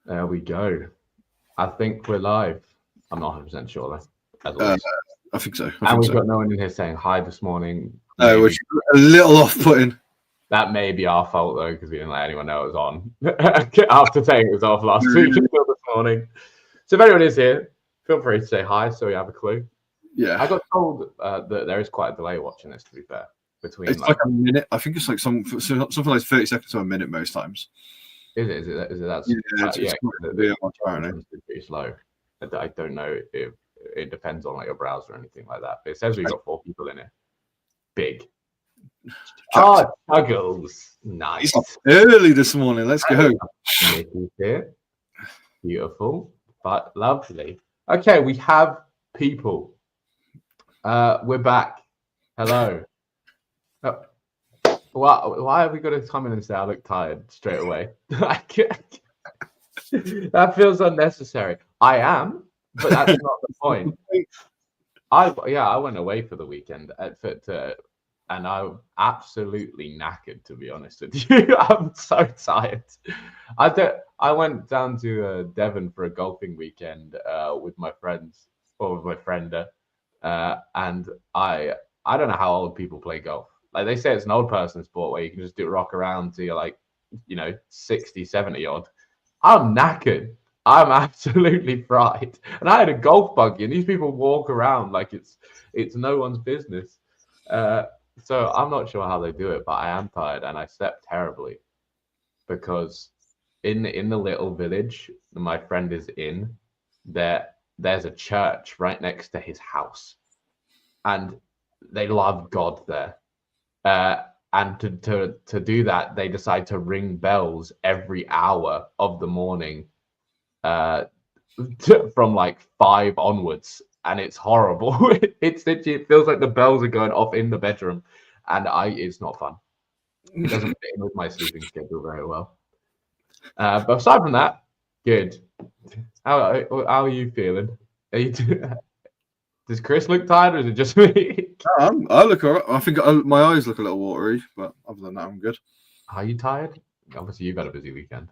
There we go. I think we're live. I'm not 100% sure though, as always. I think so. And we've got no one in here saying hi this morning. Which is a little off-putting. That may be our fault though, because we didn't let anyone know it was on after saying it was off last week until this morning. So if anyone is here, feel free to say hi so we have a clue. Yeah. I got told that there is quite a delay watching this, to be fair. Between it's like a minute. I think it's like something like 30 seconds to a minute most times. Is it that? It's pretty slow. I don't know if it depends on like your browser or anything like that. But it says we've got 4 people in it. Big. Juggles. Nice. Early this morning. Let's go. Nikki's here. Beautiful, but lovely. Okay, we have people. We're back. Hello. Why have we got to come in and say I look tired straight away? That feels unnecessary. I am, but that's not the point. I went away for the weekend and I'm absolutely knackered, to be honest with you. I'm so tired. I went down to Devon for a golfing weekend with my friends, or with my friend, and I don't know how old people play golf. Like they say it's an old person sport where you can just rock around to you're like, 60, 70 odd. I'm knackered. I'm absolutely fried. And I had a golf buggy and these people walk around like it's no one's business. So I'm not sure how they do it, but I am tired and I slept terribly because in the little village my friend is in, there's a church right next to his house. And they love God there. And to do that, they decide to ring bells every hour of the morning from like 5 onwards. And it's horrible. It feels like the bells are going off in the bedroom. And it's not fun. It doesn't fit in with my sleeping schedule very well. But aside from that, good. How are you feeling? Does Chris look tired, or is it just me? I look all right. I think my eyes look a little watery, but other than that, I'm good. Are you tired? Obviously, you've had a busy weekend.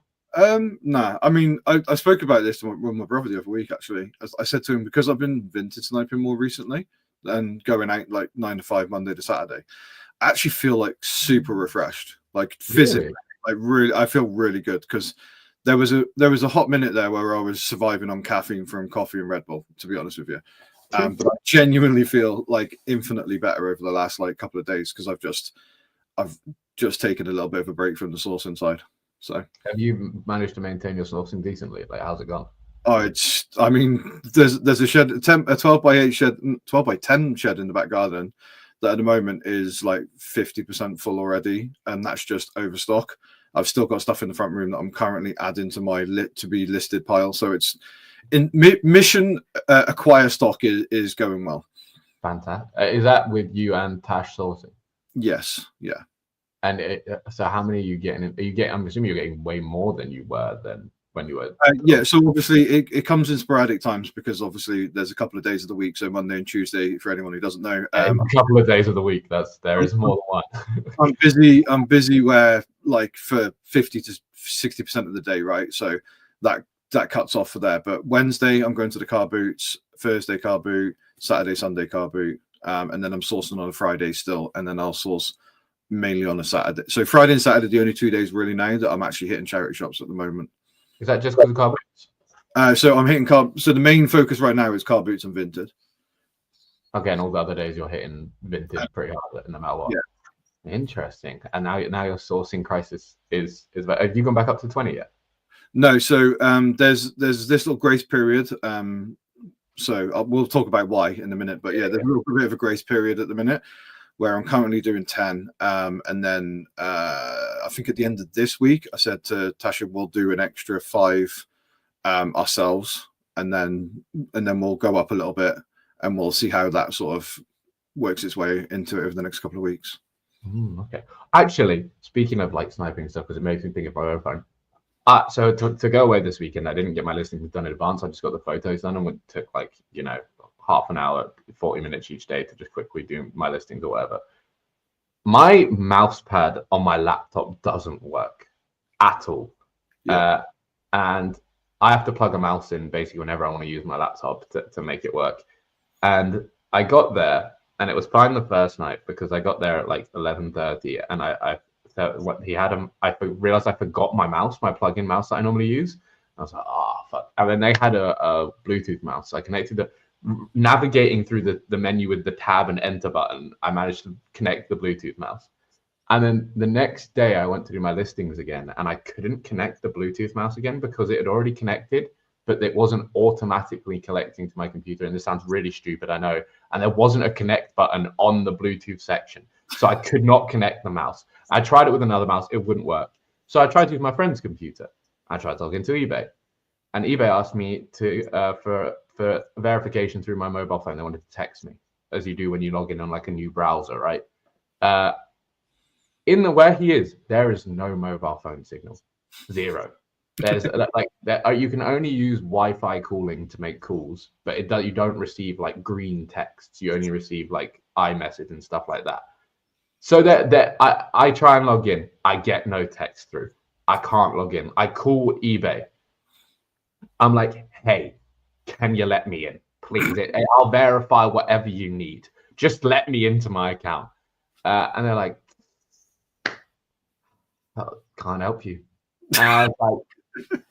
Nah. I mean, I spoke about this with my brother the other week. Actually, I said to him, because I've been vintage sniping more recently and going out like 9 to 5 Monday to Saturday, I actually feel like super refreshed, like physically. Really? I feel really good because there was a hot minute there where I was surviving on caffeine from coffee and Red Bull. To be honest with you. But I genuinely feel like infinitely better over the last couple of days because I've just taken a little bit of a break from the sourcing side. So have you managed to maintain your sourcing decently? Like, how's it gone? I mean, there's a shed, a 12x8 shed, 12x10 shed in the back garden that at the moment is like 50% full already, and that's just overstock. I've still got stuff in the front room that I'm currently adding to my to be listed pile. So it's in mission acquire stock is going well. Fantastic. Is that with you and Tash sourcing? Yes. Yeah. And so how many are you getting? I'm assuming you're getting way more than you were than when you were. Yeah. So obviously it comes in sporadic times because obviously there's a couple of days of the week. So Monday and Tuesday, for anyone who doesn't know, a couple of days of the week. There is more than one. I'm busy where like for 50 to 60% of the day, right? So that cuts off for there. But Wednesday, I'm going to the car boots. Thursday, car boot. Saturday, Sunday, car boot. And then I'm sourcing on a Friday still. And then I'll source mainly on a Saturday. So Friday and Saturday, the only 2 days really now that I'm actually hitting charity shops at the moment. Is that just because of car boots? So I'm hitting car. So the main focus right now is car boots and vintage. Okay, and all the other days you're hitting vintage pretty hard, no matter what. Yeah. Interesting. And now your sourcing crisis is. Have you gone back up to 20 yet? No, so there's this little grace period. So we'll talk about why in a minute. But yeah, there's a little bit of a grace period at the minute where I'm currently doing 10. And then I think at the end of this week, I said to Tasha, we'll do an extra 5 ourselves, and then we'll go up a little bit, and we'll see how that sort of works its way into it over the next couple of weeks. Okay. Actually, speaking of like sniping stuff, because it makes me think of my own phone. So to go away this weekend, I didn't get my listings done in advance. I just got the photos done, and it took like, half an hour, 40 minutes each day to just quickly do my listings or whatever. My mouse pad on my laptop doesn't work. at all. Yeah. And I have to plug a mouse in basically whenever I want to use my laptop to make it work. And I got there, and it was fine the first night because I got there at like 11:30, and I thought what he had I realized I forgot my mouse, my plug-in mouse that I normally use. I was like, oh fuck! And then they had a Bluetooth mouse, so I connected the navigating through the menu with the tab and enter button. I managed to connect the Bluetooth mouse. And then the next day I went to do my listings again, and I couldn't connect the Bluetooth mouse again because it had already connected, but it wasn't automatically connecting to my computer. And this sounds really stupid, I know. And there wasn't a connect button on the Bluetooth section. So I could not connect the mouse. I tried it with another mouse. It wouldn't work. So I tried to use my friend's computer. I tried to log into eBay. And eBay asked me to for verification through my mobile phone. They wanted to text me, as you do when you log in on like a new browser, right? In the where he is, there is no mobile phone signal, zero. There's you can only use Wi-Fi calling to make calls, but you don't receive like green texts. You only receive like iMessage and stuff like that. So that I try and log in, I get no text through. I can't log in. I call eBay. I'm like, hey, can you let me in, please? I'll verify whatever you need. Just let me into my account. And they're like, can't help you. And I was like,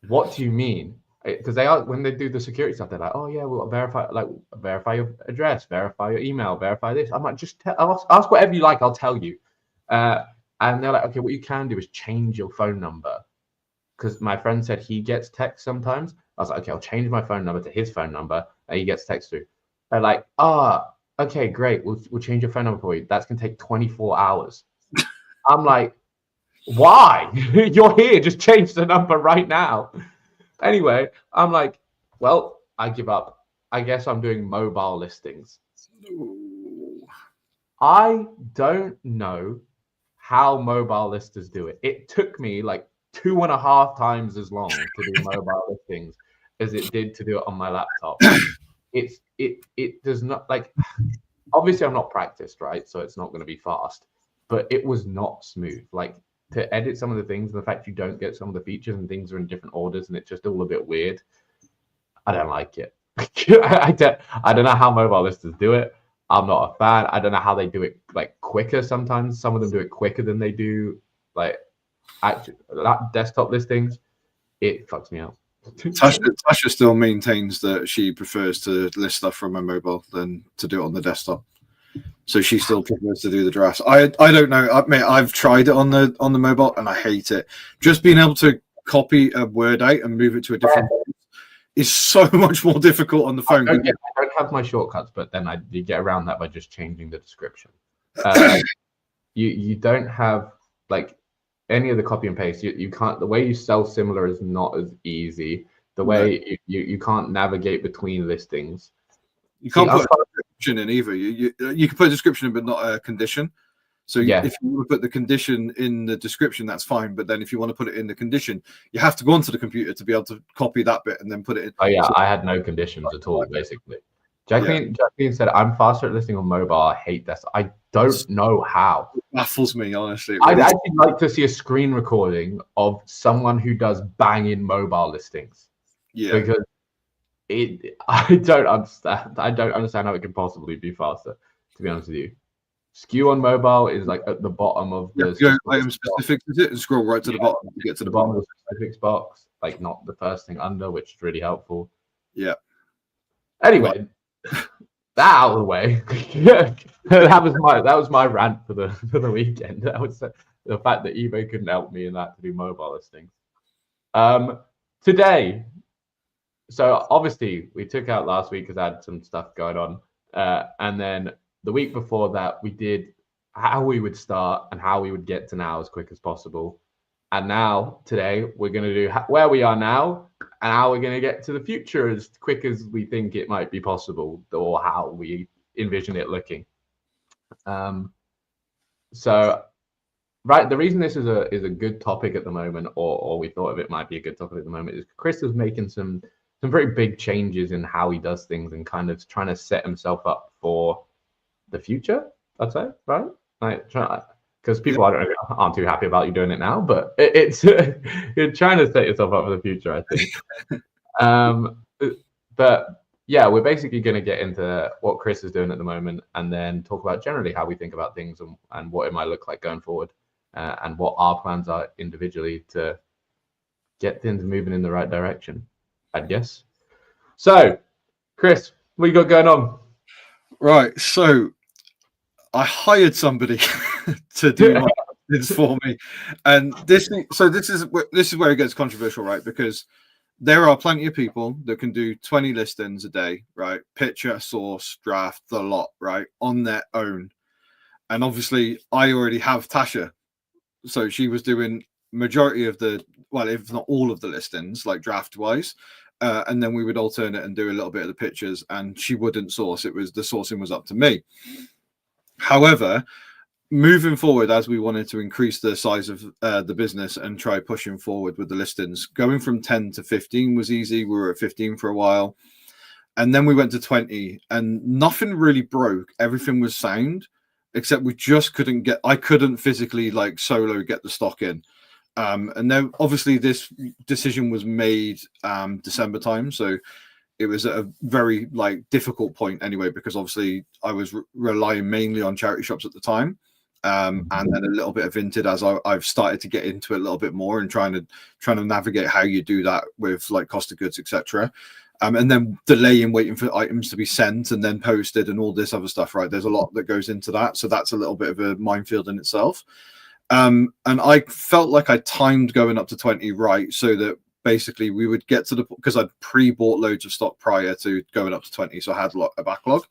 what do you mean? Because when they do the security stuff, they're like, oh yeah, we'll verify your address, verify your email, verify this. I'm like, just ask whatever you like, I'll tell you. And they're like, okay, what you can do is change your phone number. Because my friend said he gets text sometimes. I was like, okay, I'll change my phone number to his phone number, and he gets text through. They're like, okay, great, we'll change your phone number for you. That's gonna take 24 hours. I'm like, why? You're here, just change the number right now. Anyway, I'm like, well, I give up. I guess I'm doing mobile listings. I don't know how mobile listers do it. It took me like 2.5 times as long to do mobile listings as it did to do it on my laptop. It does not, like, obviously I'm not practiced, right? So it's not going to be fast, but it was not smooth. Like, to edit some of the things, and the fact you don't get some of the features and things are in different orders and it's just all a bit weird. I don't like it. I don't know how mobile listers do it. I'm not a fan. I don't know how they do it like quicker sometimes. Some of them do it quicker than they do like actually desktop listings. It fucks me up. Tasha still maintains that she prefers to list stuff from her mobile than to do it on the desktop. So she still prefers to do the drafts. I don't know. I've tried it on the mobile and I hate it. Just being able to copy a word out and move it to a different is so much more difficult on the phone. I don't have my shortcuts, but then you get around that by just changing the description. You don't have like any of the copy and paste. You can't. The way you sell similar is not as easy. The way you can't navigate between listings. You can't put a description in either. You can put a description in, but not a condition. So if you want to put the condition in the description, that's fine. But then if you want to put it in the condition, you have to go onto the computer to be able to copy that bit and then put it in. Oh yeah, so I had no conditions at all, basically. Jacqueline said, I'm faster at listing on mobile. I hate this. I don't know how. It baffles me, honestly. I'd actually like to see a screen recording of someone who does banging mobile listings. Yeah. Because I don't understand. I don't understand how it can possibly be faster, to be honest with you. SKU on mobile is like at the bottom of the item specifics, is it? And scroll right to the bottom to get to the bottom of the specifics box, like not the first thing under, which is really helpful. Yeah. Anyway, that out of the way. that was my rant for the weekend. That was the fact that eBay couldn't help me in that to do mobile listings. Today, so obviously we took out last week because I had some stuff going on, and then the week before that, we did how we would start and how we would get to now as quick as possible. And now, today, we're going to do where we are now and how we're going to get to the future as quick as we think it might be possible, or how we envision it looking. So, right, the reason this is a good topic at the moment, or we thought of it might be a good topic at the moment, is Chris is making some very big changes in how he does things and kind of trying to set himself up for the future, I'd say, right? Like because people aren't too happy about you doing it now, but it's you're trying to set yourself up for the future, I think. But yeah, we're basically going to get into what Chris is doing at the moment, and then talk about generally how we think about things and what it might look like going forward, and what our plans are individually to get things moving in the right direction, I guess. So, Chris, what you got going on? Right. So I hired somebody to do my this for me, and this is where it gets controversial, right? Because there are plenty of people that can do 20 listings a day, right? Picture, source, draft, the lot, right, on their own. And obviously, I already have Tasha, so she was doing majority of the, well, if not all of the listings, like draft wise. And then we would alternate and do a little bit of the pictures, and she wouldn't source. It was the sourcing was up to me. However, moving forward, as we wanted to increase the size of the business and try pushing forward with the listings, going from 10 to 15 was easy. We were at 15 for a while, and then we went to 20, and nothing really broke. Everything was sound, except we just I couldn't physically like solo get the stock in. And then obviously this decision was made December time, so it was at a very like difficult point anyway, because obviously I was relying mainly on charity shops at the time, and then a little bit of Vinted as I've started to get into it a little bit more and trying to navigate how you do that with like cost of goods, etc. And then delaying waiting for items to be sent and then posted and all this other stuff, right? There's a lot that goes into that, so that's a little bit of a minefield in itself. And I felt like I timed going up to 20 right, so that basically we would get to because I'd pre-bought loads of stock prior to going up to 20, so I had a backlog.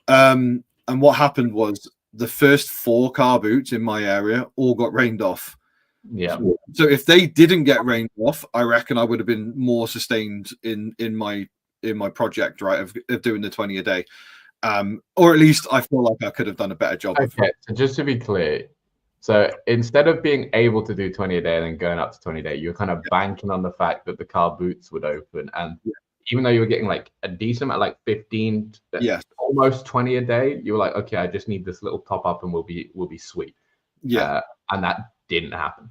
And what happened was the first 4 car boots in my area all got rained off. Yeah. So if they didn't get rained off, I reckon I would have been more sustained in my project, right, of doing the 20 a day. Or at least I feel like I could have done a better job. Okay, so just to be clear, so instead of being able to do 20 a day and then going up to 20 a day, you're kind of banking on the fact that the car boots would open. And even though you were getting like a decent at like 15, almost 20 a day, you were like, okay, I just need this little top up and we'll be sweet. Yeah. And that didn't happen.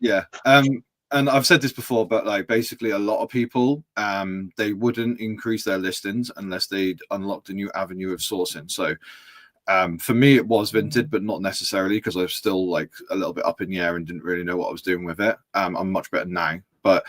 Yeah. And I've said this before, but like basically a lot of people, they wouldn't increase their listings unless they'd unlocked a new avenue of sourcing. So for me, it was Vinted, but not necessarily, because I was still like a little bit up in the air and didn't really know what I was doing with it. I'm much better now, but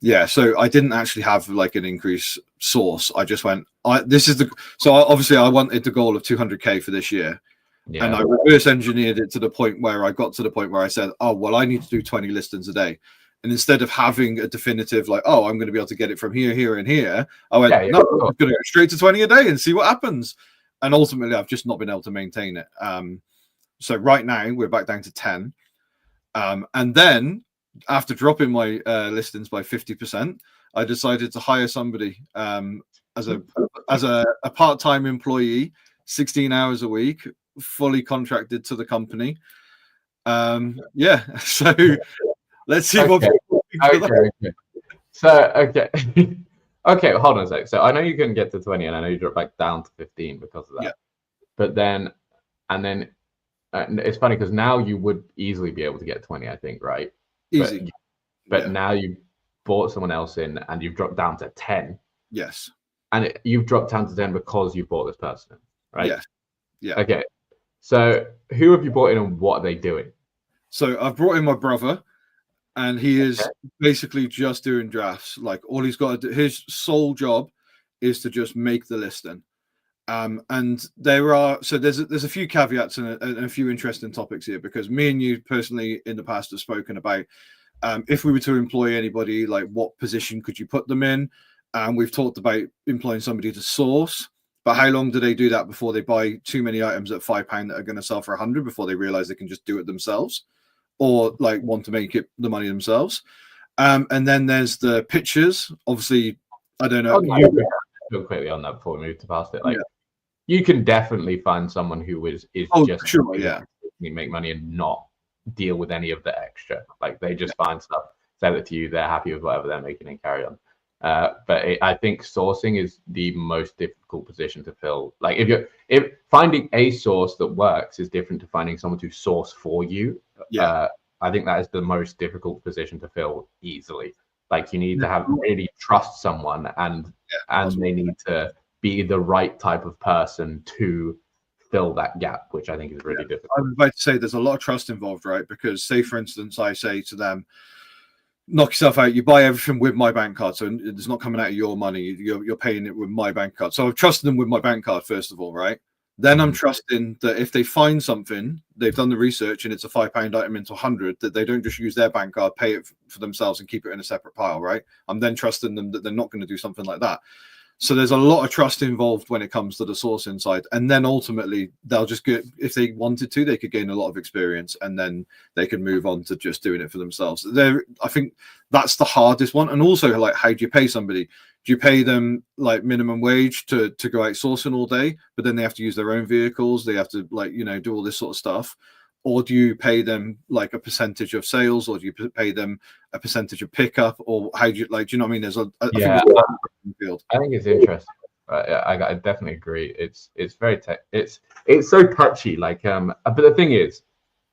yeah, so I didn't actually have like an increased source. I just went, obviously I wanted the goal of 200K for this year. Yeah. And I reverse engineered it to the point where I said, oh, well, I need to do 20 listings a day. And instead of having a definitive, like, oh, I'm going to be able to get it from here, here, and here, I went, no, I'm going to go straight to 20 a day and see what happens. And ultimately, I've just not been able to maintain it. So right now, we're back down to 10. And then, after dropping my listings by 50%, I decided to hire somebody as a part-time employee, 16 hours a week, fully contracted to the company. So let's see what people think. Okay. So, okay. Okay, hold on a sec. So I know you couldn't get to 20, and I know you dropped back down to 15 because of that. Yeah. But then, it's funny because now you would easily be able to get 20, I think, right? Easy. But now you brought someone else in, and you've dropped down to 10. Yes. And you've dropped down to 10 because you brought this person in, right? Yes. Yeah. Okay. So who have you brought in, and what are they doing? So I've brought in my brother. And he is basically just doing drafts. Like all he's got to do, his sole job is to just make the listing. And there's a few caveats and a few interesting topics here, because me and you personally in the past have spoken about if we were to employ anybody, like what position could you put them in? And we've talked about employing somebody to source, but how long do they do that before they buy too many items at £5 that are going to sell for 100 before they realize they can just do it themselves? Or like want to make it the money themselves. And then there's the pictures. Obviously, I don't know. Real quickly on that before we move to past it. Like you can definitely find someone who is just make money and not deal with any of the extra. Like they just find stuff, sell it to you, they're happy with whatever they're making and carry on. I think sourcing is the most difficult position to fill. Like if finding a source that works is different to finding someone to source for you. I think that is the most difficult position to fill easily. Like you need to have really trust someone, and they need to be the right type of person to fill that gap, which I think is really difficult. I was about to say there's a lot of trust involved, right? Because say, for instance, I say to them, knock yourself out, you buy everything with my bank card, so it's not coming out of your money, you're paying it with my bank card. So I've trusted them with my bank card first of all, right? Then I'm trusting that if they find something, they've done the research and it's a £5 item into 100, that they don't just use their bank card, pay it for themselves and keep it in a separate pile, right? I'm then trusting them that they're not going to do something like that. So there's a lot of trust involved when it comes to the sourcing side. And then ultimately they'll just get, if they wanted to, they could gain a lot of experience and then they can move on to just doing it for themselves. I think that's the hardest one. And also, like, how do you pay somebody? Do you pay them like minimum wage to go out sourcing all day, but then they have to use their own vehicles? They have to, like, you know, do all this sort of stuff. Or do you pay them like a percentage of sales, or do you pay them a percentage of pickup, or how do you, like, do you know what I mean? There's I think it's interesting. I definitely agree. It's very it's so touchy. Like, but the thing is,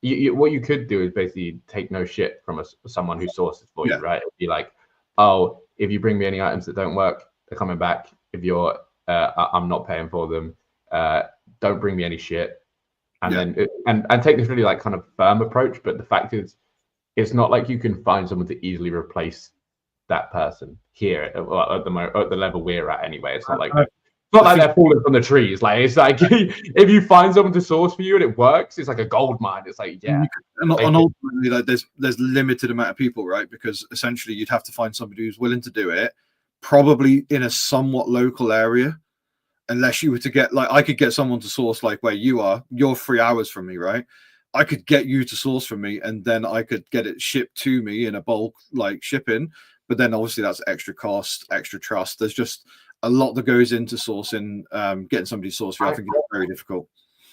what you could do is basically take no shit from someone who sources for you, right? It'd be like, oh, if you bring me any items that don't work, they're coming back. If you're, I'm not paying for them. Don't bring me any shit. And then and take this really like kind of firm approach. But the fact is, it's not like you can find someone to easily replace that person here at the level we're at anyway. It's not like they're falling from the trees. Like, it's like if you find someone to source for you and it works, it's like a gold mine. It's like, and ultimately, like, there's limited amount of people, right? Because essentially you'd have to find somebody who's willing to do it, probably in a somewhat local area. Unless you were to get, like, I could get someone to source like where you are, you're 3 hours from me, right? I could get you to source from me, and then I could get it shipped to me in a bulk, like, shipping. But then obviously that's extra cost, extra trust. There's just a lot that goes into sourcing. Getting somebody to source for you, I think it's very difficult.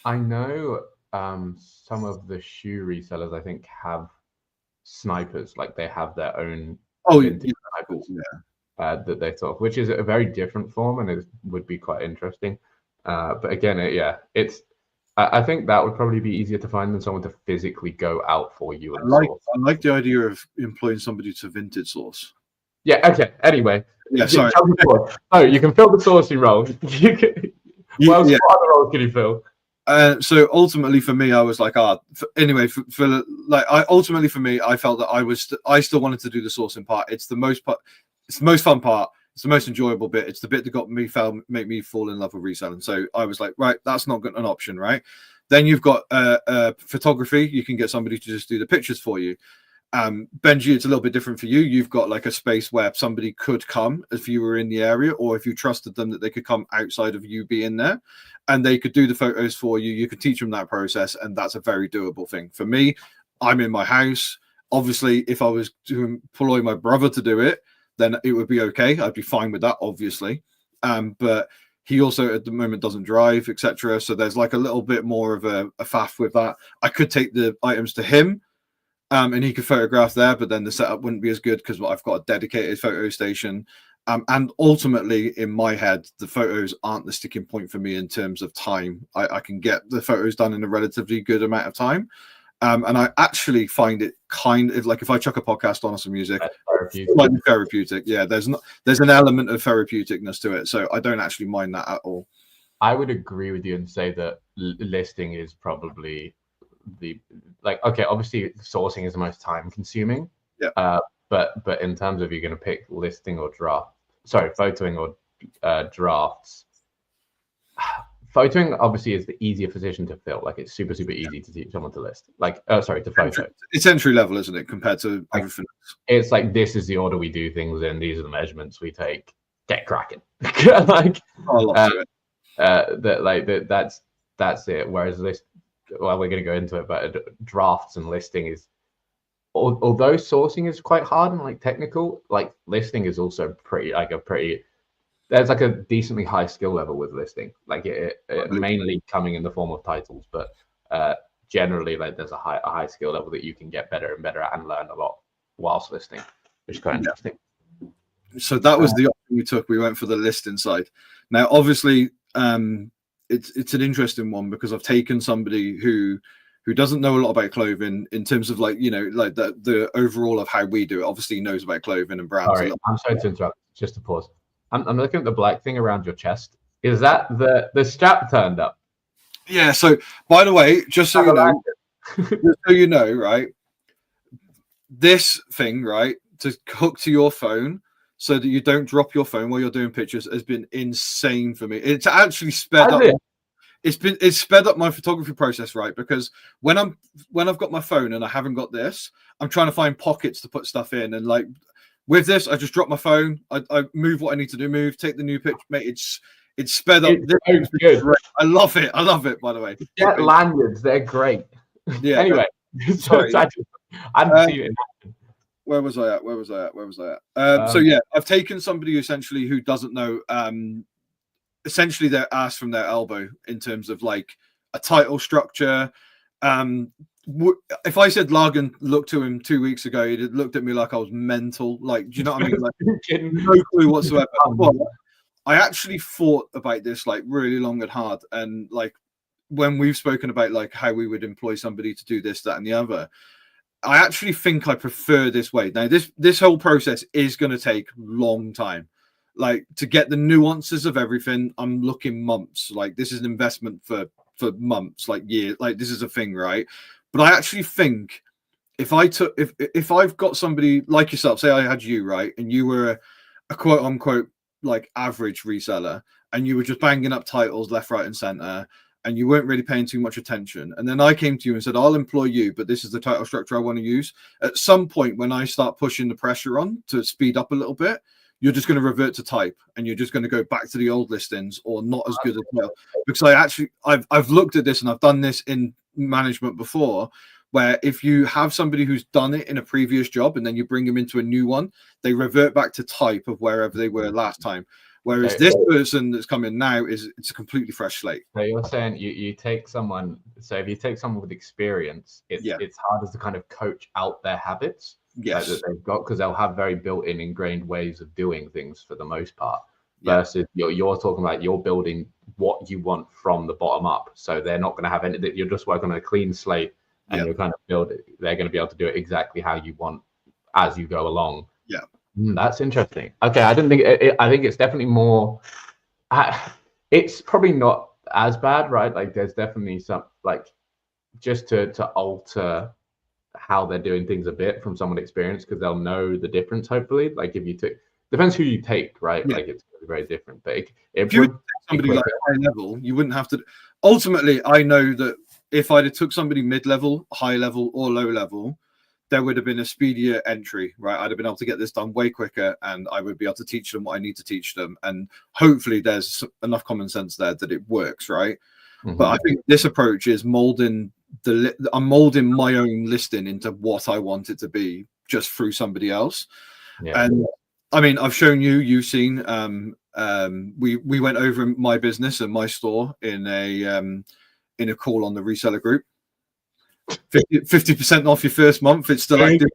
I know some of the shoe resellers, I think, have snipers. Like, they have their own snipers. That they talk, which is a very different form, and it would be quite interesting. But again, I think that would probably be easier to find than someone to physically go out for you. And I like the idea of employing somebody to vintage source. Yeah. Okay. Anyway. Yeah. Sorry. Oh, you can fill the sourcing role. What other roles can you fill? So ultimately for me, I was like, anyway, ultimately for me, I felt that I still wanted to do the sourcing part. It's the most fun part. It's the most enjoyable bit. It's the bit that make me fall in love with reselling. So I was like, right, that's not an option, right? Then you've got photography. You can get somebody to just do the pictures for you. Benji, it's a little bit different for you. You've got like a space where somebody could come if you were in the area, or if you trusted them that they could come outside of you being there, and they could do the photos for you. You could teach them that process, and that's a very doable thing. For me, I'm in my house. Obviously, if I was to employ my brother to do it, then it would be okay. I'd be fine with that, obviously. But he also at the moment doesn't drive, etc. So there's like a little bit more of a faff with that. I could take the items to him, and he could photograph there, but then the setup wouldn't be as good because I've got a dedicated photo station. And ultimately, in my head, the photos aren't the sticking point for me in terms of time. I can get the photos done in a relatively good amount of time. And I actually find it kind of like, if I chuck a podcast on or some music, it's like therapeutic. Yeah, there's an element of therapeuticness to it. So I don't actually mind that at all. I would agree with you and say that listing is probably okay, obviously sourcing is the most time consuming. Yeah. But in terms of you're going to pick listing or photoing or drafts, photoing obviously is the easier position to fill. Like, it's super easy to teach someone to list. Like, to photo. It's entry level, isn't it, compared to everything else? It's like, this is the order we do things in. These are the measurements we take. Get cracking. That's it. Whereas we're going to go into it, but drafts and listing is, although sourcing is quite hard and like technical, like listing is also there's like a decently high skill level with listing, like it mainly coming in the form of titles, but generally, like, there's a high skill level that you can get better and better at and learn a lot whilst listing, which is quite interesting. So that was the we took, we went for the listing side. Now, obviously, it's an interesting one because I've taken somebody who doesn't know a lot about clothing in terms of like, you know, like the overall of how we do it. Obviously, he knows about clothing and brands. Sorry, I'm sorry to interrupt. Just to pause. I'm looking at the black thing around your chest. Is that the strap turned up? Yeah. So, by the way, just so you know, right, this thing, right, to hook to your phone so that you don't drop your phone while you're doing pictures has been insane for me. It's actually sped up. It's sped up my photography process, right? Because when I've got my phone and I haven't got this, I'm trying to find pockets to put stuff in, and like with this, I just drop my phone, I move what I need to do, take the new picture, mate. It's sped up. It's good. I love it. By the way. Jet lanyards, they're great. Yeah. Anyway, sorry. I hadn't seen it. Where was I at? So yeah, I've taken somebody essentially who doesn't know. Essentially their ass from their elbow in terms of like a title structure. If I said Lagan looked to him 2 weeks ago, he'd looked at me like I was mental. Like, do you know what I mean? Like, no clue whatsoever. Well, I actually thought about this like really long and hard, and like when we've spoken about like how we would employ somebody to do this, that, and the other, I actually think I prefer this way. Now, this whole process is going to take a long time. Like, to get the nuances of everything, I'm looking months. Like, this is an investment for months, like years. Like, this is a thing, right? But I actually think if I've got somebody like yourself, say I had you, right, and you were a quote unquote like average reseller, and you were just banging up titles left, right, and center, and you weren't really paying too much attention, and then I came to you and said, I'll employ you, but this is the title structure I want to use. At some point, when I start pushing the pressure on to speed up a little bit, you're just going to revert to type, and you're just going to go back to the old listings or not as good as well. Because I've looked at this, and I've done this in management before, where if you have somebody who's done it in a previous job and then you bring them into a new one, they revert back to type of wherever they were last time. Whereas this person that's coming now it's a completely fresh slate. So you're saying you take someone. So if you take someone with experience, it's harder to kind of coach out their habits. Yes, that they've got, because they'll have very built-in ingrained ways of doing things for the most part. Versus you're talking about you're building what you want from the bottom up, so they're not going to have any. You're just working on a clean slate, and you're kind of build it. They're going to be able to do it exactly how you want as you go along. Yeah, that's interesting. Okay, I didn't think. I think it's definitely more. It's probably not as bad, right? Like, there's definitely some like just to alter how they're doing things a bit from someone experienced, because they'll know the difference. Hopefully, like if you take, depends who you take, right? Like it's very different. But if you would take somebody like high level, you wouldn't have to. Ultimately, I know that if I'd have took somebody mid-level, high level, or low level, there would have been a speedier entry, right? I'd have been able to get this done way quicker, and I would be able to teach them what I need to teach them, and hopefully there's enough common sense there that it works, right? Mm-hmm. But I think this approach is molding I'm molding my own listing into what I want it to be just through somebody else. And I mean, I've shown you've seen we went over my business and my store in a call on the reseller group. 50% off your first month. It's still active.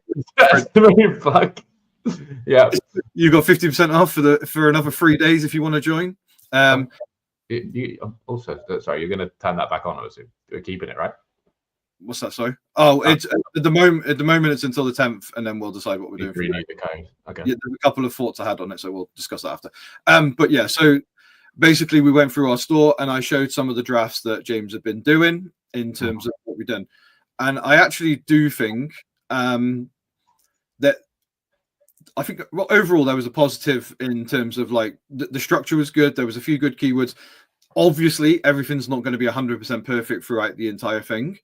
Yeah, you got 50% off for another 3 days if you want to join. Also, sorry, you're going to turn that back on. Obviously, we're keeping it, right? What's that? Sorry. Oh, it's at the moment it's until the 10th, and then we'll decide what we're doing. Renew the code. Okay. Yeah, there's a couple of thoughts I had on it, so we'll discuss that after. But yeah, so basically we went through our store, and I showed some of the drafts that James had been doing in terms of what we've done, and I actually do think that I think overall there was a positive in terms of like the structure was good. There was a few good keywords. Obviously, everything's not going to be 100% perfect throughout the entire thing.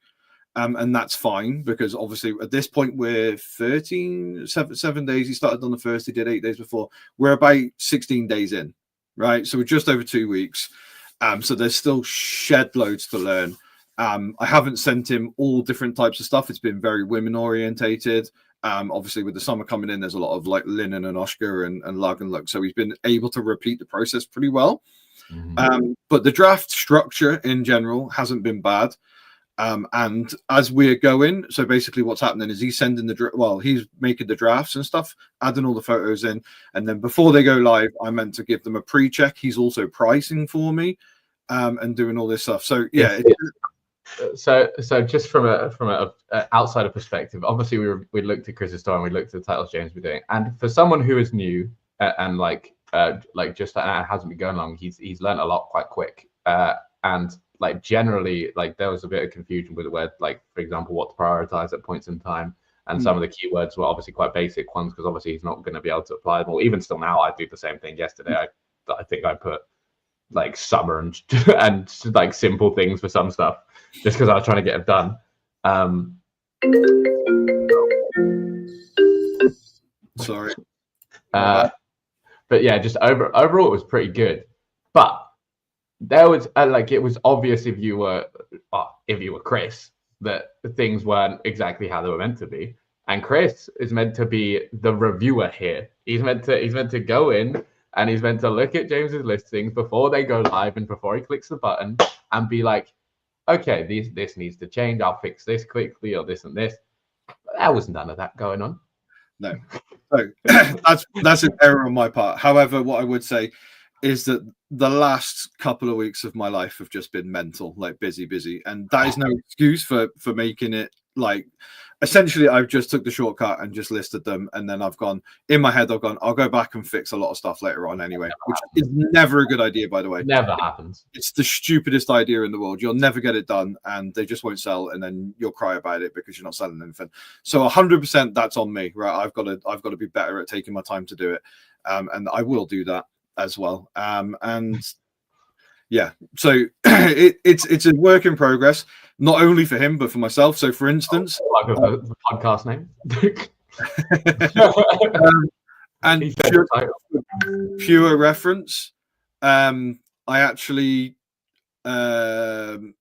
And that's fine, because obviously at this point we're 7 days. He started on the 1st, he did 8 days before. We're about 16 days in, right? So we're just over 2 weeks. So there's still shed loads to learn. I haven't sent him all different types of stuff. It's been very women orientated. Obviously with the summer coming in, there's a lot of like linen and Oscar and lug and look. So he's been able to repeat the process pretty well. But the draft structure in general hasn't been bad. And as we're going, so basically what's happening is he's sending he's making the drafts and stuff, adding all the photos in, and then before they go live, I meant to give them a pre-check. He's also pricing for me, and doing all this stuff. So yeah. So just from a outsider perspective, obviously we looked at Chris's store and we looked at the titles James was doing, and for someone who is new and just hasn't been going long, he's learned a lot quite quick, and like generally like there was a bit of confusion with where, like, for example, what to prioritize at points in time, and some of the keywords were obviously quite basic ones because obviously he's not going to be able to apply them all. Even still now, I do the same thing. Yesterday I think I put like summer and like simple things for some stuff just because I was trying to get it done. Sorry. But yeah, just overall it was pretty good. But there was it was obvious if you were Chris that things weren't exactly how they were meant to be. And Chris is meant to be the reviewer here. He's meant to go in and he's meant to look at James's listings before they go live and before he clicks the button and be like, okay, this needs to change. I'll fix this quickly or this and this. But there was none of that going on. No. So that's an error on my part. However, what I would say is that the last couple of weeks of my life have just been mental, like busy. And that is no excuse for making it like, essentially I've just took the shortcut and just listed them. And then I've gone, I'll go back and fix a lot of stuff later on anyway, which is never a good idea, by the way. Never happens. It's the stupidest idea in the world. You'll never get it done and they just won't sell. And then you'll cry about it because you're not selling anything. So 100% that's on me, right? I've got to be better at taking my time to do it. And I will do that as well. And yeah, so it's a work in progress, not only for him but for myself. So for instance, like the podcast name. And pure reference, I actually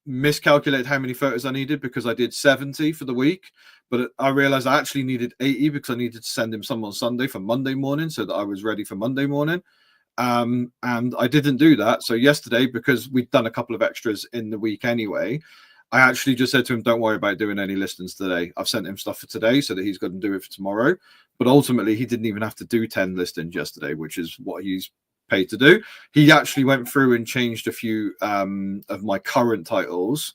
miscalculated how many photos I needed because I did 70 for the week, but I realized I actually needed 80 because I needed to send him some on Sunday for Monday morning so that I was ready for Monday morning. And I didn't do that. So yesterday, because we'd done a couple of extras in the week anyway, I actually just said to him, don't worry about doing any listings today. I've sent him stuff for today so that he's going to do it for tomorrow. But ultimately, he didn't even have to do 10 listings yesterday, which is what he's paid to do. He actually went through and changed a few of my current titles,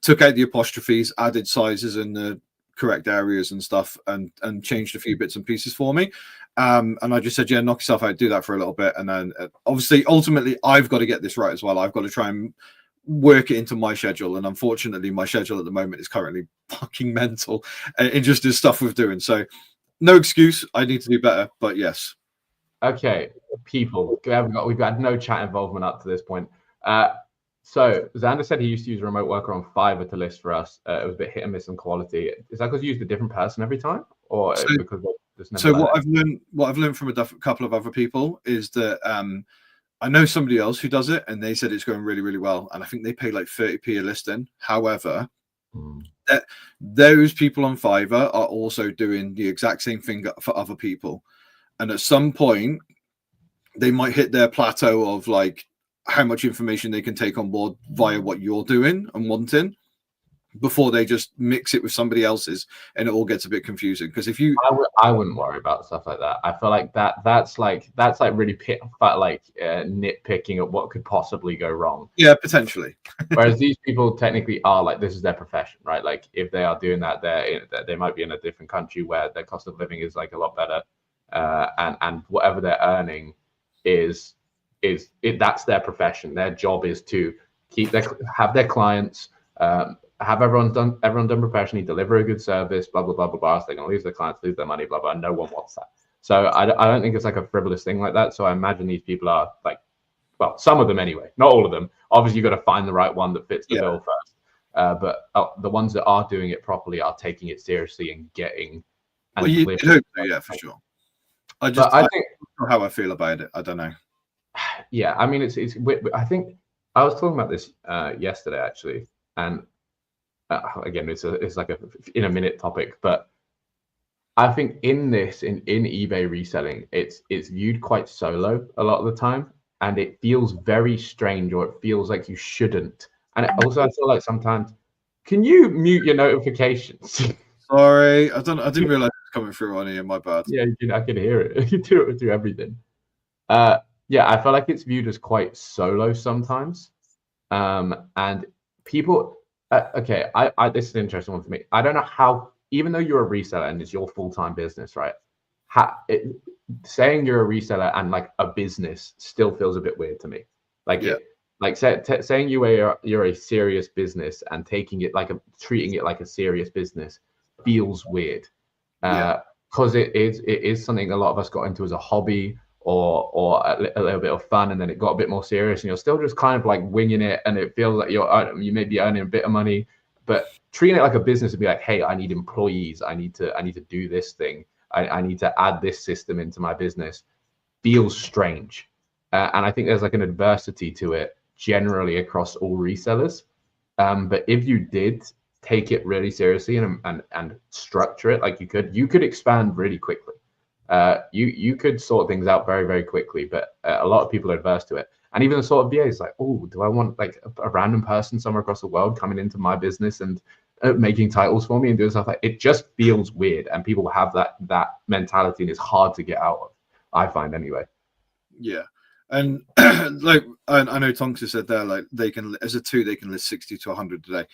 took out the apostrophes, added sizes in the correct areas and stuff, and changed a few bits and pieces for me. And I just said, yeah, knock yourself out, do that for a little bit. And then obviously, ultimately, I've got to get this right as well. I've got to try and work it into my schedule. And unfortunately, my schedule at the moment is currently fucking mental in just this stuff we're doing. So no excuse. I need to do better, but yes. Okay, people, we've had no chat involvement up to this point. So Xander said he used to use a remote worker on Fiverr to list for us. It was a bit hit and miss on quality. Is that because you used a different person every time, or because what I've learned from a couple of other people is that I know somebody else who does it, and they said it's going really, really well. And I think they pay like 30p a listing. However, those people on Fiverr are also doing the exact same thing for other people, and at some point they might hit their plateau of like how much information they can take on board via what you're doing and wanting before they just mix it with somebody else's, and it all gets a bit confusing. Because if you, I wouldn't worry about stuff like that. I feel like that's like really nitpicking at what could possibly go wrong. Yeah, potentially. Whereas these people technically are like, this is their profession, right? Like if they are doing that, they might be in a different country where their cost of living is like a lot better, and whatever they're earning that's their profession. Their job is to have their clients, have everyone done professionally, deliver a good service, blah blah blah blah blah. So they're gonna lose their clients, lose their money, blah blah. No one wants that. So I don't think it's like a frivolous thing like that. So I imagine these people are like, well, some of them anyway, not all of them. Obviously, you've got to find the right one that fits the bill first. But the ones that are doing it properly are taking it seriously and getting. Well, you hope so, yeah, for sure. I think I don't know how I feel about it. I don't know. Yeah, I mean, it's. I think I was talking about this yesterday actually, and again, it's like in a minute topic, but I think in eBay reselling, it's viewed quite solo a lot of the time, and it feels very strange, or it feels like you shouldn't. And also, I feel like sometimes Can you mute your notifications? Sorry, I didn't realize it was coming through on here. My bad. Yeah, I can hear it. You do everything. Yeah, I feel like it's viewed as quite solo sometimes. And people, okay, I this is an interesting one for me. I don't know how, even though you're a reseller and it's your full-time business, right? Saying you're a reseller and like a business still feels a bit weird to me. Like Yeah. saying you're a serious business and treating it like a serious business feels weird. Because it is something a lot of us got into as a hobby or a little bit of fun, and then it got a bit more serious, and you're still just kind of like winging it, and it feels like you may be earning a bit of money, but treating it like a business would be like, hey, I need employees, I need to do this thing, I need to add this system into my business, feels strange. And I think there's like an adversity to it generally across all resellers. But if you did take it really seriously and structure it like you could expand really quickly. You could sort things out very, very quickly, but a lot of people are adverse to it. And even the sort of VA is like, oh, do I want like a random person somewhere across the world coming into my business and making titles for me and doing stuff like it just feels weird, and people have that mentality, and it's hard to get out of, I find anyway. Yeah. And like I know Tonks has said there, like they can, as a two, they can list 60 to 100 a day.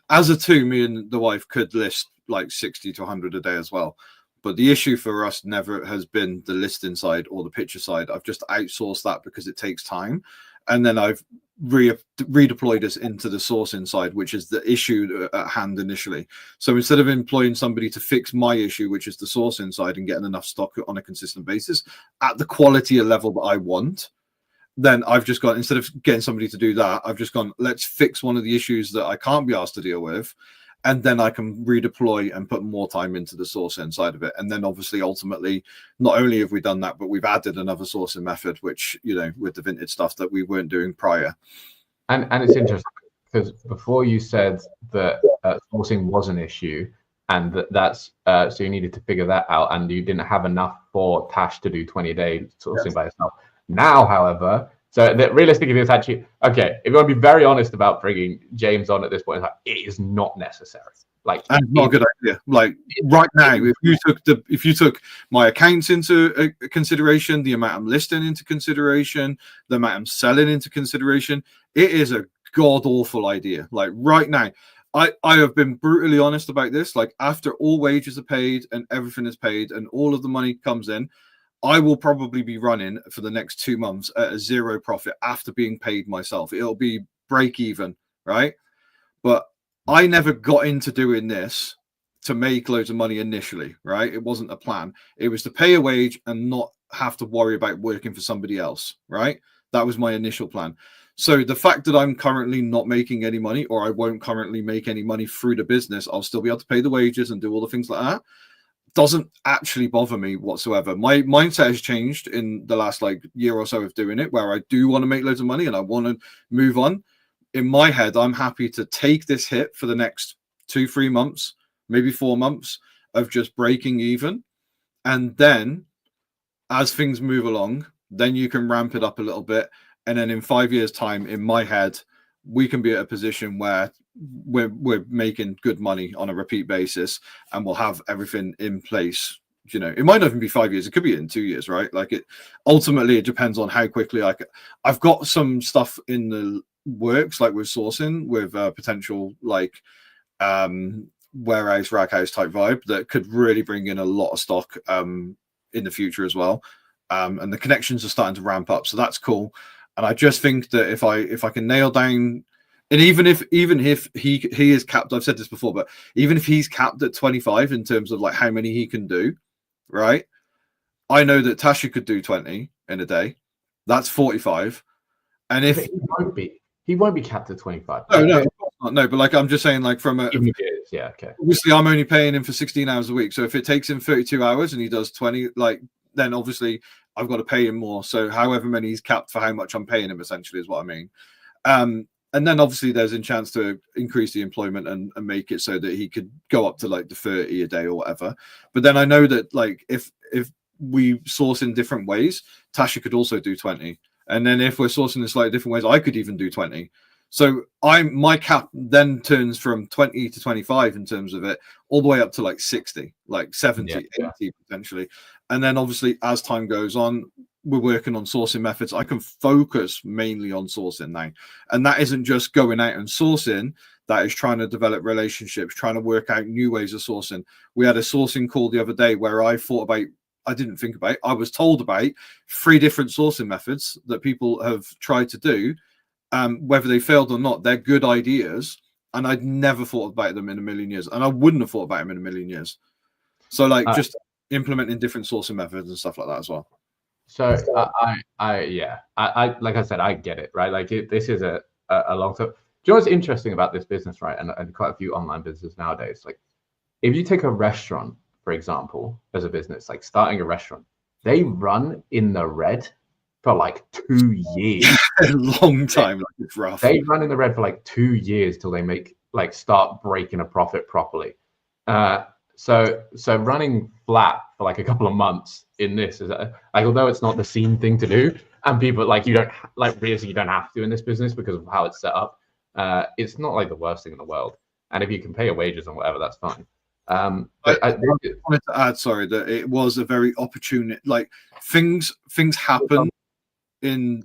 As a two, me and the wife could list like 60 to 100 a day as well. But the issue for us never has been the listing side or the picture side. I've just outsourced that because it takes time. And then I've redeployed us into the sourcing side, which is the issue at hand initially. So instead of employing somebody to fix my issue, which is the sourcing side, and getting enough stock on a consistent basis at the quality level that I want, then I've just gone, instead of getting somebody to do that, I've just gone, let's fix one of the issues that I can't be asked to deal with. And then I can redeploy and put more time into the sourcing side of it. And then obviously, ultimately, not only have we done that, but we've added another sourcing method, which, you know, with the vintage stuff that we weren't doing prior. And it's interesting because before you said that sourcing was an issue, and that's so you needed to figure that out, and you didn't have enough for Tash to do 20-day sourcing by herself. Now, however, so that realistically, it's actually okay. If you want to be very honest about bringing James on at this point, it's like, it is not necessary. Like, and not a good idea. Like right now, if you took my accounts into consideration, the amount I'm listing into consideration, the amount I'm selling into consideration, it is a god awful idea. Like right now, I have been brutally honest about this. Like after all wages are paid and everything is paid and all of the money comes in, I will probably be running for the next 2 months at a zero profit after being paid myself. It'll be break even, right? But I never got into doing this to make loads of money initially, right? It wasn't a plan. It was to pay a wage and not have to worry about working for somebody else, right? That was my initial plan. So the fact that I'm currently not making any money, or I won't currently make any money through the business, I'll still be able to pay the wages and do all the things like that, doesn't actually bother me whatsoever. My mindset has changed in the last like year or so of doing it, where I do want to make loads of money and I want to move on. In my head, I'm happy to take this hit for the next 2-3 months, maybe 4 months of just breaking even. And then as things move along, then you can ramp it up a little bit. And then in 5 years' time, in my head, we can be at a position where we're making good money on a repeat basis, and we'll have everything in place. You know, it might not even be 5 years; it could be in 2 years, right? Like it ultimately, it depends on how quickly I've got some stuff in the works, like with sourcing, with potential like warehouse, rack house type vibe that could really bring in a lot of stock in the future as well. And the connections are starting to ramp up, so that's cool. And I just think that if I can nail down. And even if he is capped, I've said this before, but even if he's capped at 25 in terms of like how many he can do, right? I know that Tasha could do 20 in a day. That's 45. And if he won't be capped at 25. No, but like I'm just saying, like from a even if it is, yeah, okay. Obviously, I'm only paying him for 16 hours a week. So if it takes him 32 hours and he does 20, like then obviously I've got to pay him more. So however many he's capped for how much I'm paying him, essentially, is what I mean. And then obviously there's a chance to increase the employment and make it so that he could go up to like the 30 a day or whatever. But then I know that like if we source in different ways, Tasha could also do 20. And then if we're sourcing in slightly different ways, I could even do 20. So my cap then turns from 20 to 25 in terms of it, all the way up to like 60, like 70, 80 potentially. And then obviously as time goes on, we're working on sourcing methods. I can focus mainly on sourcing now. And that isn't just going out and sourcing, that is trying to develop relationships, trying to work out new ways of sourcing. We had a sourcing call the other day where I didn't think about, I was told about 3 different sourcing methods that people have tried to do. Whether they failed or not, they're good ideas. And I'd never thought about them in a million years. And I wouldn't have thought about them in a million years. So like just implementing different sourcing methods and stuff like that as well. So I like I said, I get it, right? Like this is a long term. Do you know what's interesting about this business, right? And quite a few online businesses nowadays, like if you take a restaurant, for example, as a business, like starting a restaurant, they run in the red for like 2 years. A long time. Like it's rough. They run in the red for like 2 years till they start breaking a profit properly. So running flat for like a couple of months in this is like, although it's not the seen thing to do, and people like you don't like realistically you don't have to in this business because of how it's set up. It's not like the worst thing in the world, and if you can pay your wages and whatever, that's fine. I wanted to add, sorry, that it was a very opportune, like things happen in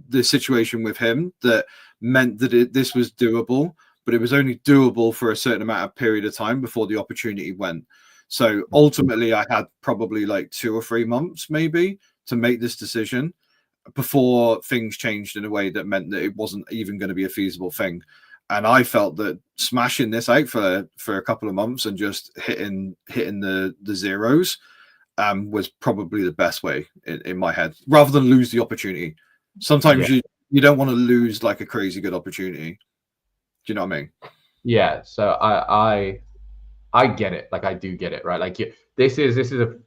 the situation with him that meant that this was doable, but it was only doable for a certain amount of period of time before the opportunity went. So ultimately I had probably like 2 or 3 months maybe to make this decision before things changed in a way that meant that it wasn't even going to be a feasible thing. And I felt that smashing this out for a couple of months and just hitting the zeros was probably the best way in my head, rather than lose the opportunity. Sometimes you don't want to lose like a crazy good opportunity. Do you know what I mean? Yeah. So I get it. Like I do get it, right? Like this is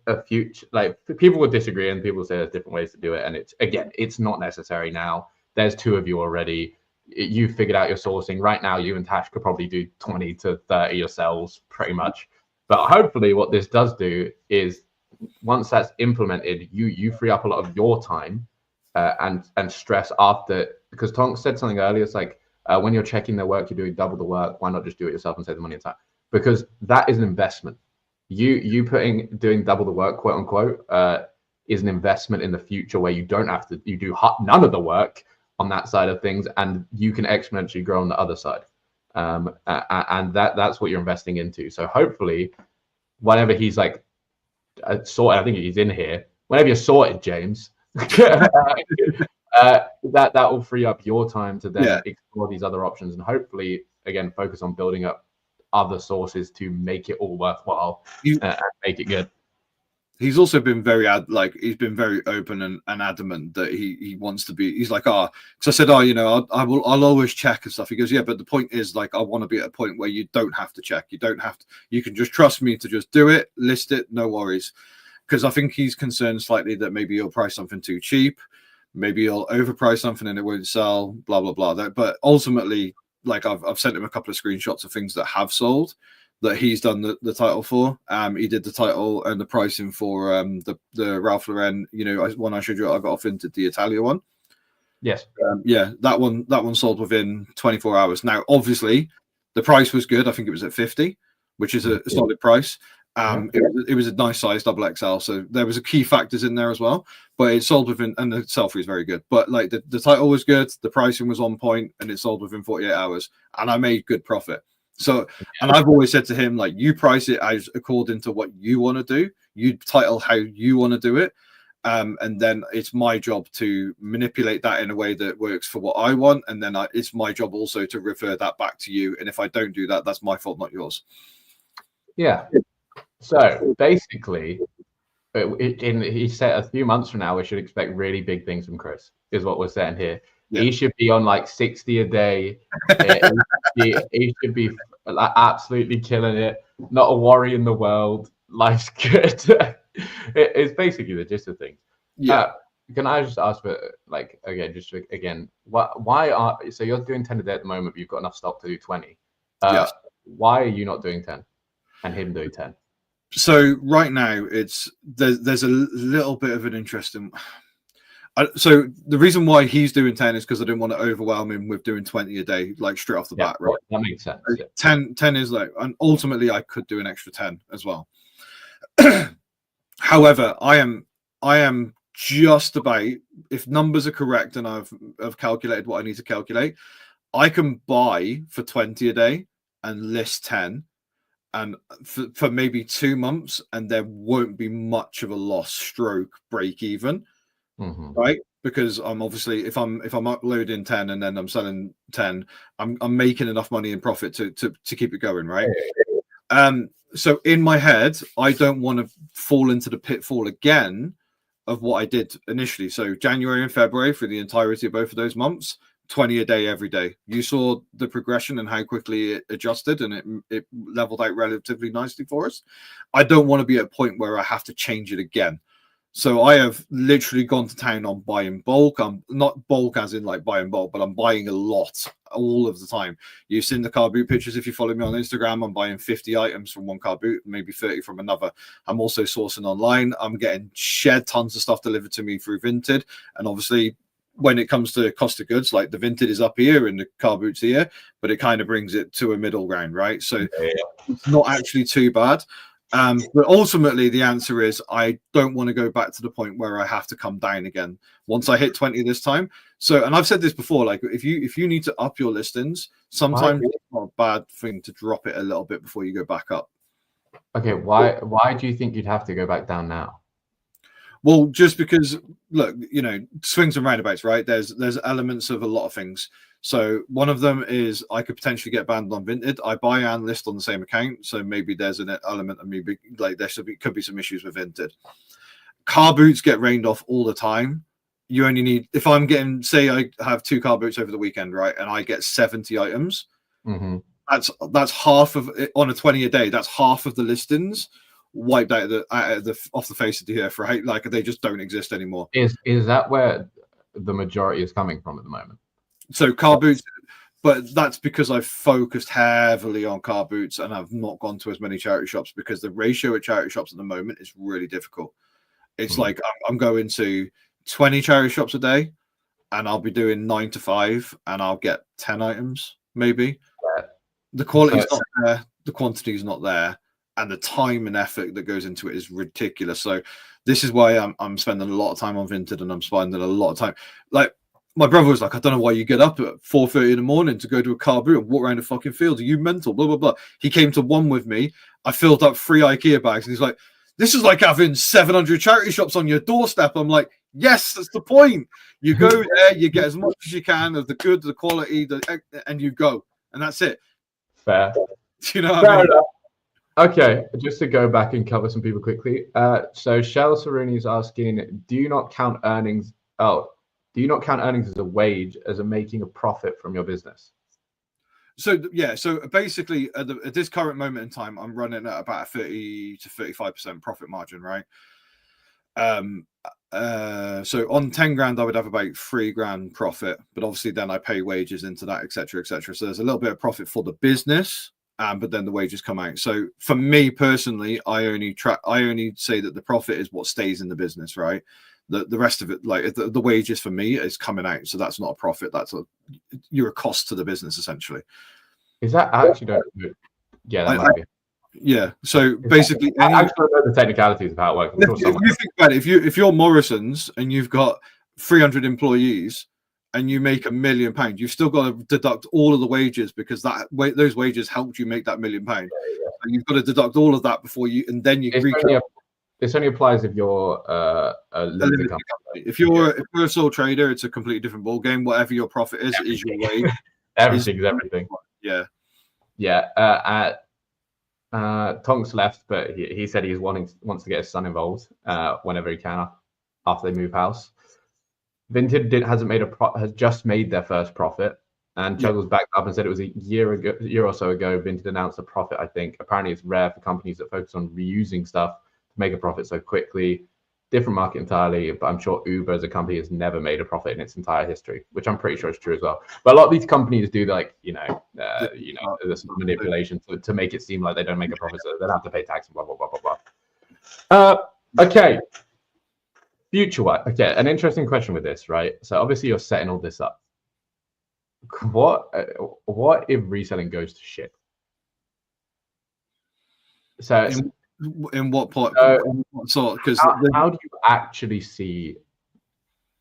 a future. Like people would disagree, and people say there's different ways to do it. And it's not necessary now. There's 2 of you already. You figured out your sourcing. Right now, you and Tash could probably do 20 to 30 yourselves, pretty much. But hopefully, what this does do is once that's implemented, you free up a lot of your time and stress after. Because Tonk said something earlier. It's like when you're checking their work, you're doing double the work. Why not just do it yourself and save the money and time? Because that is an investment. You doing double the work, quote unquote, is an investment in the future where you don't have to. You do none of the work on that side of things, and you can exponentially grow on the other side. And that's what you're investing into. So hopefully, whenever he's like sorted, I think he's in here. Whenever you're sorted, James, that will free up your time to then explore these other options, and hopefully, again, focus on building up other sources to make it all worthwhile and make it good. He's also been he's been very open and adamant that he wants to be. He's like, because I said, I'll always check and stuff. He goes, yeah, but the point is, like, I want to be at a point where you don't have to check. You don't have to. You can just trust me to just do it, list it, no worries. Because I think he's concerned slightly that maybe you'll price something too cheap, maybe you'll overprice something and it won't sell, blah blah blah. But ultimately, like I've sent him a couple of screenshots of things that have sold that he's done the title for. He did the title and the pricing for the Ralph Lauren, one I showed you I got off into the Italia one. Yes. That one sold within 24 hours. Now, obviously, the price was good. I think it was at 50, which is a solid price. It was a nice size double XL, so there was a key factors in there as well. But it sold within, and the sell-through is very good. But like the title was good, the pricing was on point, and it sold within 48 hours, and I made good profit. So, and I've always said to him, like, you price it as according to what you want to do. You title how you want to do it. And then it's my job to manipulate that in a way that works for what I want. And then it's my job also to refer that back to you. And if I don't do that, that's my fault, not yours. Yeah. So basically, he said a few months from now, we should expect really big things from Chris, is what we're saying here. Yeah. He should be on like 60 a day. he should be like absolutely killing it. Not a worry in the world. Life's good. It's basically the gist of things. Yeah. Can I just ask for so you're doing 10 a day at the moment, but you've got enough stock to do 20. Yes. Why are you not doing 10 and him doing 10? So right now there's a little bit of an interesting. So the reason why he's doing 10 is because I didn't want to overwhelm him with doing 20 a day, like straight off the bat, right? That makes sense. 10 is like, and ultimately I could do an extra 10 as well. However, I am just about, if numbers are correct and I've calculated what I need to calculate, I can buy for 20 a day and list 10, and for maybe 2 months, and there won't be much of a loss stroke break even. Right, because I'm obviously, if I'm uploading 10 and then I'm selling 10, I'm making enough money in profit to keep it going, right? So in my head, I don't want to fall into the pitfall again of what I did initially. So January and February, for the entirety of both of those months, 20 a day every day. You saw the progression and how quickly it adjusted, and it leveled out relatively nicely for us. I don't want to be at a point where I have to change it again. So I have literally gone to town on buying bulk. I'm not bulk as in like buying bulk, but I'm buying a lot all of the time. You've seen the car boot pictures. If you follow me on Instagram, I'm buying 50 items from one car boot, maybe 30 from another. I'm also sourcing online. I'm getting shed tons of stuff delivered to me through Vinted. And obviously, when it comes to cost of goods, like the Vinted is up here and the car boot's here, but it kind of brings it to a middle ground, right? So it's not actually too bad. But ultimately, the answer is I don't want to go back to the point where I have to come down again once I hit 20 this time. So, and I've said this before, like if you need to up your listings, sometimes it's not a bad thing to drop it a little bit before you go back up. Okay, why do you think you'd have to go back down now? Well, just because, look, swings and roundabouts, right? There's elements of a lot of things. So one of them is I could potentially get banned on Vinted. I buy and list on the same account, so maybe there's an element of me like could be some issues with Vinted. Car boots get rained off all the time. You only need, if I'm getting, say I have 2 car boots over the weekend, right, and I get 70 items. That's half of it on a 20 a day. That's half of the listings wiped out off the face of the earth, right? Like they just don't exist anymore. Is that where the majority is coming from at the moment? So car boots, but that's because I've focused heavily on car boots and I've not gone to as many charity shops, because the ratio at charity shops at the moment is really difficult. It's like I'm going to 20 charity shops a day and I'll be doing 9 to 5 and I'll get 10 items maybe. The quality is not there, the quantity is not there, and the time and effort that goes into it is ridiculous. So this is why I'm spending a lot of time on Vinted, and I'm spending a lot of time. Like my brother was like, I don't know why you get up at 4:30 in the morning to go to a car boot and walk around the fucking field. Are you mental? Blah, blah, blah. He came to one with me. I filled up 3 IKEA bags, and he's like, this is like having 700 charity shops on your doorstep. I'm like, yes, that's the point. You go there, you get as much as you can of the good, the quality, and you go. And that's it. Fair. Do you know what I mean? Okay, just to go back and cover some people quickly. So Shell Saruni is asking, do you not count earnings as a wage, as a making a profit from your business? So yeah, so basically at this current moment in time, I'm running at about a 30 to 35% profit margin, right? So on 10 grand, I would have about 3 grand profit, but obviously then I pay wages into that, etc., etc. So there's a little bit of profit for the business, but then the wages come out. So for me personally, I only say that the profit is what stays in the business, right? The rest of it, like the wages for me, is coming out. So that's not a profit. You're a cost to the business essentially. Is that actually? Yeah, that might be. Yeah. So basically, I actually don't know the technicalities of how it works. If you think about it, if you're Morrison's and you've got 300 employees and you make £1 million, you've still got to deduct all of the wages, because those wages helped you make that £1 million. And you've got to deduct all of that before you, and then you. This only applies if you're a limited company. If you're a sole trader, it's a completely different ball game. Whatever your profit is your wage. Everything's everything. Yeah. Yeah. Tonks left, but he said he wants to get his son involved whenever he can after they move house. Vinted has just made their first profit, and Chuggles backed up and said it was a year or so ago. Vinted announced a profit. I think apparently it's rare for companies that focus on reusing stuff to make a profit so quickly. Different market entirely, but I'm sure Uber as a company has never made a profit in its entire history, which I'm pretty sure is true as well. But a lot of these companies do this manipulation to make it seem like they don't make a profit, so they don't have to pay tax and blah blah blah blah blah. Okay, future wise, okay, an interesting question with this, right? So obviously you're setting all this up. What if reselling goes to shit? So in what part? What sort? Because how do you actually see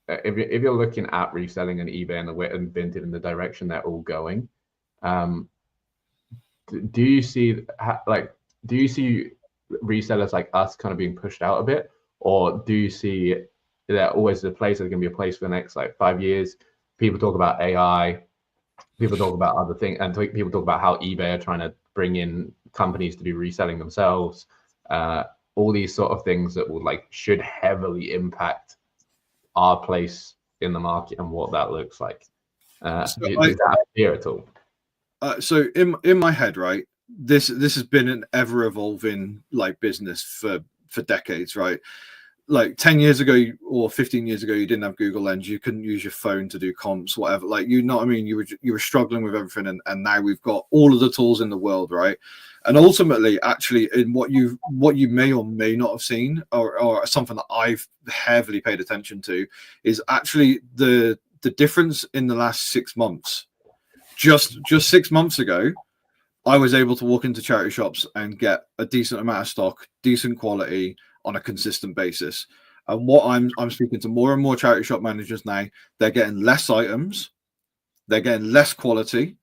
if you're looking at reselling and eBay and Vinted in the direction they're all going? Do you see resellers like us kind of being pushed out a bit, or do you see there always a place, there's going to be a place for the next like 5 years? People talk about AI, people talk about other things, and people talk about how eBay are trying to bring in companies to do reselling themselves. All these sort of things that should heavily impact our place in the market and what that looks like. Does that appear at all? So in my head, right, this has been an ever evolving business for decades, right? Like 10 years ago or 15 years ago, you didn't have Google Lens, you couldn't use your phone to do comps, whatever. You know what I mean? You were struggling with everything, and now we've got all of the tools in the world, right? And ultimately, actually, in what you may or may not have seen, or something that I've heavily paid attention to, is actually the difference in the last 6 months. Just 6 months ago, I was able to walk into charity shops and get a decent amount of stock, decent quality on a consistent basis. And what I'm speaking to more and more charity shop managers now, they're getting less items, they're getting less quality,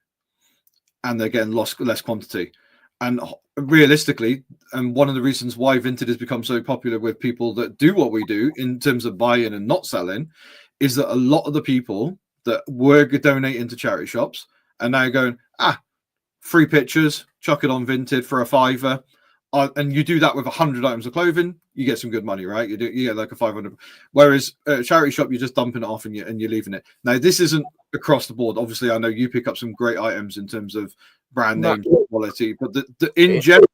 and they're getting less quantity. And realistically, and one of the reasons why Vinted has become so popular with people that do what we do in terms of buying and not selling, is that a lot of the people that were donating to charity shops are now going, free pictures, chuck it on Vinted for $5. And you do that with 100 items of clothing, you get some good money, right? You get like a 500. Whereas a charity shop, you're just dumping it off and you're leaving it. Now, this isn't across the board. Obviously, I know you pick up some great items in terms of brand name quality, but in general,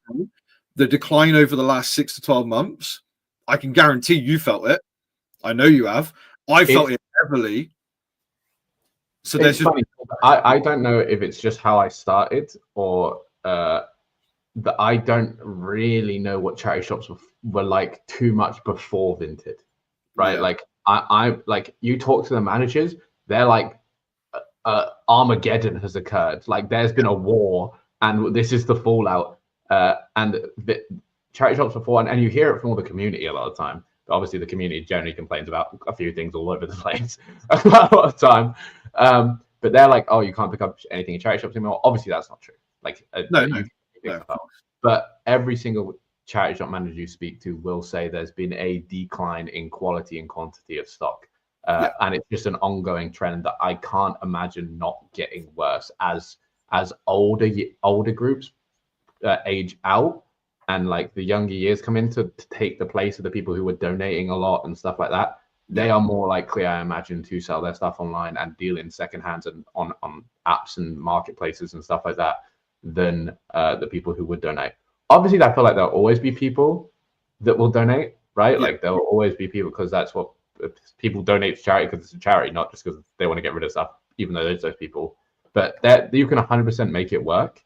the decline over the last 6 to 12 months, I can guarantee you felt it. I know you have. I felt it heavily. So there's funny. I don't know if it's just how I started or that I don't really know what charity shops were like too much before Vinted, right? Yeah. Like I like, you talk to the managers, they're like Armageddon has occurred. Like there's been a war and this is the fallout. And the charity shops before, and you hear it from all the community a lot of the time. But obviously the community generally complains about a few things all over the place a lot of the time. But they're like, oh, you can't pick up anything in charity shops anymore. Obviously that's not true. Like no. But every single charity shop manager you speak to will say there's been a decline in quality and quantity of stock. And it's just an ongoing trend that I can't imagine not getting worse as older groups age out, and like the younger years come in to take the place of the people who were donating a lot and stuff like that. They are more likely, I imagine, to sell their stuff online and deal in secondhands and on apps and marketplaces and stuff like that than the people who would donate. Obviously, I feel like there'll always be people that will donate, right? Yeah. Like there'll always be people, because that's what people donate to charity, because it's a charity, not just because they want to get rid of stuff, even though there's those people. But that you can 100% make it work.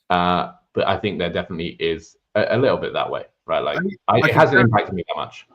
But I think there definitely is a little bit that way, right? Like it hasn't impacted me that much.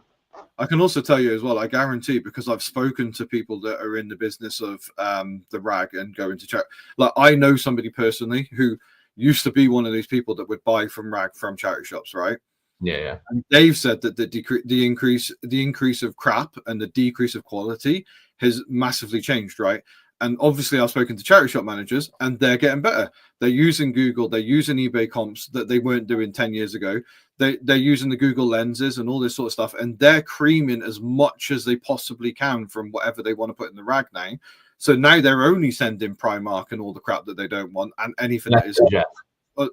I can also tell you as well, I guarantee, because I've spoken to people that are in the business of the rag and go into charity. Like I know somebody personally who used to be one of these people that would buy from rag from charity shops, right? Yeah. And they've said that the increase of crap and the decrease of quality has massively changed, right? And obviously, I've spoken to charity shop managers, and they're getting better. They're using Google, they're using eBay comps that they weren't doing 10 years ago. They're using the Google lenses and all this sort of stuff, and they're creaming as much as they possibly can from whatever they want to put in the rag now. So now they're only sending Primark and all the crap that they don't want, and anything that is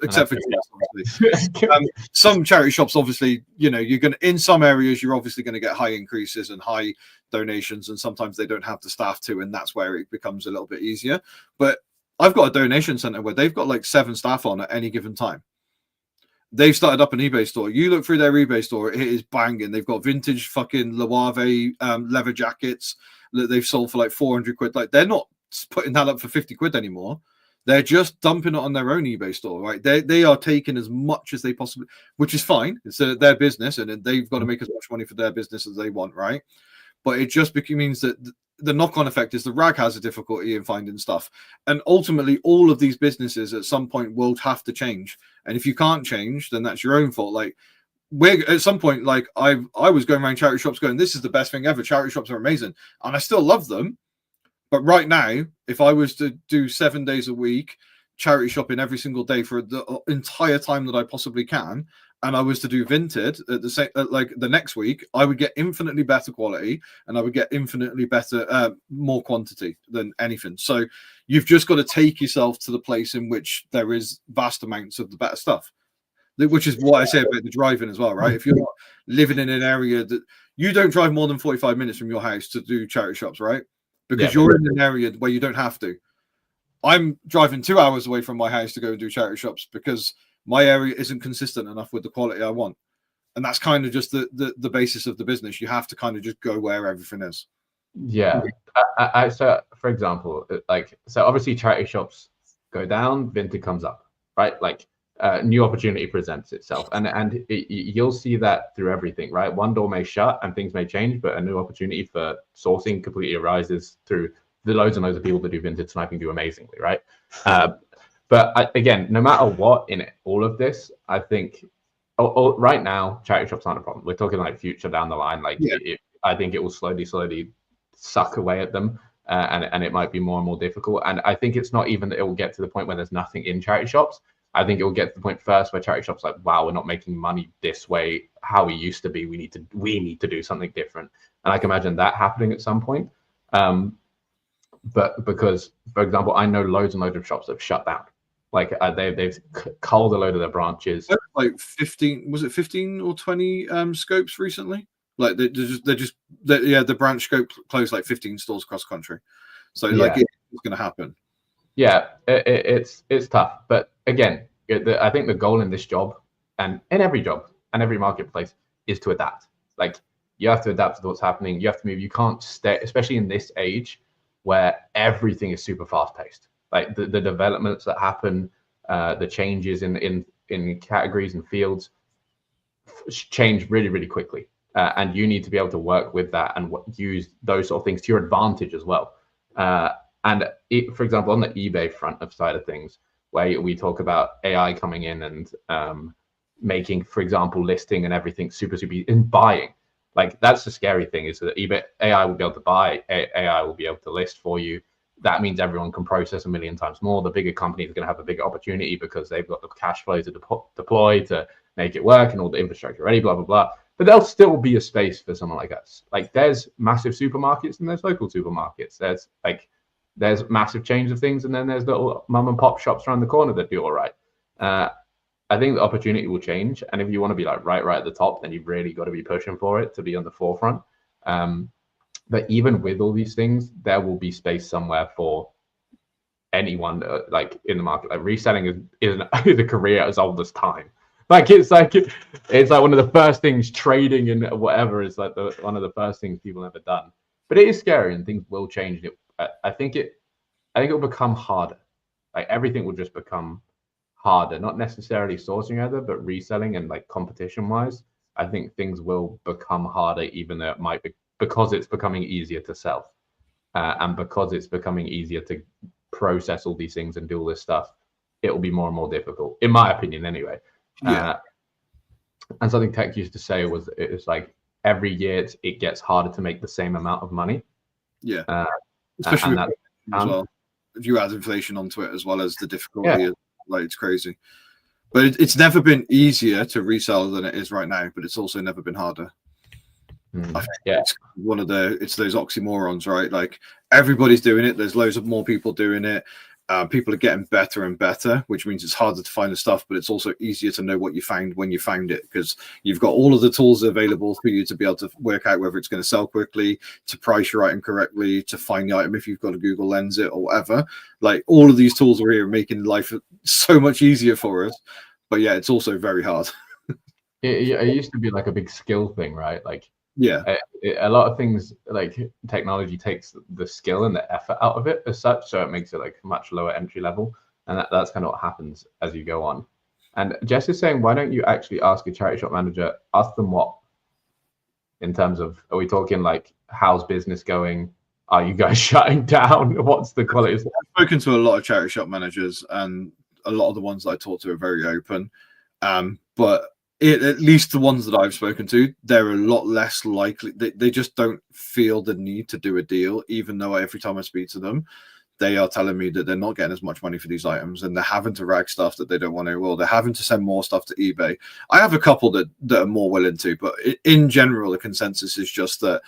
except for some charity shops. Obviously, you're going to, in some areas, you're obviously going to get high increases and high donations, and sometimes they don't have the staff to, and that's where it becomes a little bit easier. But I've got a donation center where they've got like 7 staff on at any given time. They've started up an eBay store. You look through their eBay store, it is banging. They've got vintage fucking Loave leather jackets that they've sold for like 400 quid. Like they're not putting that up for 50 quid anymore. They're just dumping it on their own eBay store, right? They are taking as much as they possibly, which is fine. It's their business, and they've got to make as much money for their business as they want, right? but it just means that the knock-on effect is the rag has a difficulty in finding stuff, and ultimately all of these businesses at some point will have to change. And if you can't change, then that's your own fault. Like, we're at some point, like I was going around charity shops going, this is the best thing ever, charity shops are amazing, and I still love them. But right now, if I was to do 7 days a week charity shopping every single day for the entire time that I possibly can, and I was to do Vinted at the same, like the next week, I would get infinitely better quality, and I would get infinitely better, more quantity than anything. So you've just got to take yourself to the place in which there is vast amounts of the better stuff, which is what I say about the driving as well, right? If you're not living in an area that you don't drive more than 45 minutes from your house to do charity shops, right? Because you're in an area where you don't have to. I'm driving 2 hours away from my house to go and do charity shops because my area isn't consistent enough with the quality I want. And that's kind of just the basis of the business. You have to kind of just go where everything is. Yeah. So, for example, so obviously charity shops go down, Vinted comes up, right? Like, new opportunity presents itself, and you'll see that through everything, right? One door may shut and things may change, but a new opportunity for sourcing completely arises through the loads and loads of people that do vintage sniping do amazingly, right? But again, no matter what in all of this, I think right now charity shops aren't a problem. We're talking like future down the line, like I think it will slowly suck away at them, and it might be more and more difficult. And I think it's not even that it will get to the point where there's nothing in charity shops. I think it will get to the point first where charity shops like, wow, we're not making money this way how we used to be. We need to do something different. And I can imagine that happening at some point. But because, for example, I know loads and loads of shops that have shut down. Like they've culled a load of their branches. Like 15, was it 15 or 20 scopes recently? Like the branch scope closed like 15 stores across the country. So like it's going to happen. Yeah, it's tough. But again, I think the goal in this job and in every job and every marketplace is to adapt. Like, you have to adapt to what's happening. You have to move. You can't stay, especially in this age where everything is super fast paced. Like the developments that happen, the changes in categories and fields change really, really quickly. And you need to be able to work with that and use those sort of things to your advantage as well. And for example, on the eBay front of side of things, where we talk about AI coming in and making, for example, listing and everything super in buying. Like, that's the scary thing, is that eBay AI will be able to buy, AI will be able to list for you. That means everyone can process a million times more. The bigger companies are going to have a bigger opportunity because they've got the cash flow to deploy to make it work and all the infrastructure ready, blah, blah, blah. But there'll still be a space for someone like us. Like, there's massive supermarkets and there's local supermarkets. There's massive chains of things, and then there's little mom and pop shops around the corner that do all right. I think the opportunity will change, and if you want to be like right at the top, then you've really got to be pushing for it to be on the forefront. But even with all these things, there will be space somewhere for anyone like in the market. Like, reselling is a career as old as time. Like, it's like one of the first things. Trading and whatever is like one of the first things people have ever done. But it is scary, and things will change. I think it will become harder. Like, everything will just become harder, not necessarily sourcing either, but reselling and like competition wise. I think things will become harder, even though it might be because it's becoming easier to sell, and because it's becoming easier to process all these things and do all this stuff. It will be more and more difficult, in my opinion, anyway. And something Tech used to say was, it's like every year it gets harder to make the same amount of money. Especially as well. If you add inflation onto it as well as the difficulty, like, it's crazy. But it's never been easier to resell than it is right now, but it's also never been harder. I think it's it's those oxymorons, right? Like, everybody's doing it. There's loads of more people doing it. People are getting better and better, which means it's harder to find the stuff, but it's also easier to know what you found when you found it, because you've got all of the tools available for you to be able to work out whether it's going to sell quickly, to price your item correctly, to find the item if you've got to Google Lens it or whatever. Like, all of these tools are here making life so much easier for us. But yeah, it's also very hard. It used to be like a big skill thing, right? Like, a lot of things, like, technology takes the skill and the effort out of it as such, so it makes it like much lower entry level, and that's kind of what happens as you go on. And Jess is saying, why don't you actually ask a charity shop manager, ask them what? in terms of, are we talking like how's business going? Are you guys shutting down? What's the quality? I've spoken to a lot of charity shop managers, and a lot of the ones that I talk to are very open. But at least the ones that I've spoken to, they're a lot less likely. They just don't feel the need to do a deal, even though every time I speak to them, they are telling me that they're not getting as much money for these items, and they're having to rag stuff that they don't want to. Well, they're having to send more stuff to eBay. I have a couple that are more willing to, but in general, the consensus is just that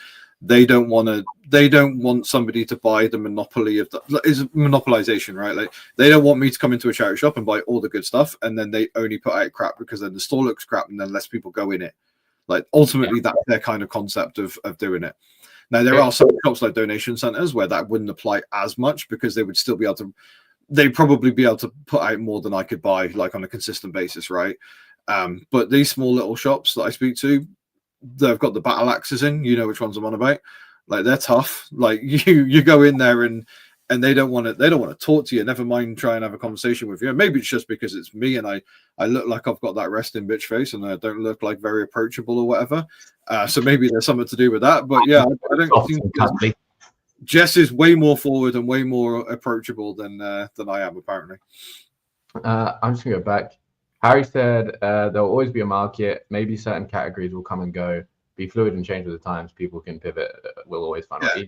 they don't want somebody to buy the monopoly of is monopolization, right? Like, they don't want me to come into a charity shop and buy all the good stuff, and then they only put out crap because then the store looks crap and then less people go in it. Like, ultimately, that's their kind of concept of doing it. Now, there are some shops like donation centers where that wouldn't apply as much, because they would still be able to, they'd probably be able to put out more than I could buy, like, on a consistent basis, right? But these small little shops that I speak to, they've got the battle axes in, you know which ones I'm on about. Like, they're tough. Like, you go in there and they don't want to talk to you, never mind try and have a conversation with you. And maybe it's just because it's me and I look like I've got that resting bitch face and I don't look like very approachable or whatever. So maybe there's something to do with that. But yeah, I don't think Jess is way more forward and way more approachable than I am, apparently. I'm just gonna go back. Harry said there'll always be a market. Maybe certain categories will come and go, be fluid and change with the times. People can pivot. We'll always find out.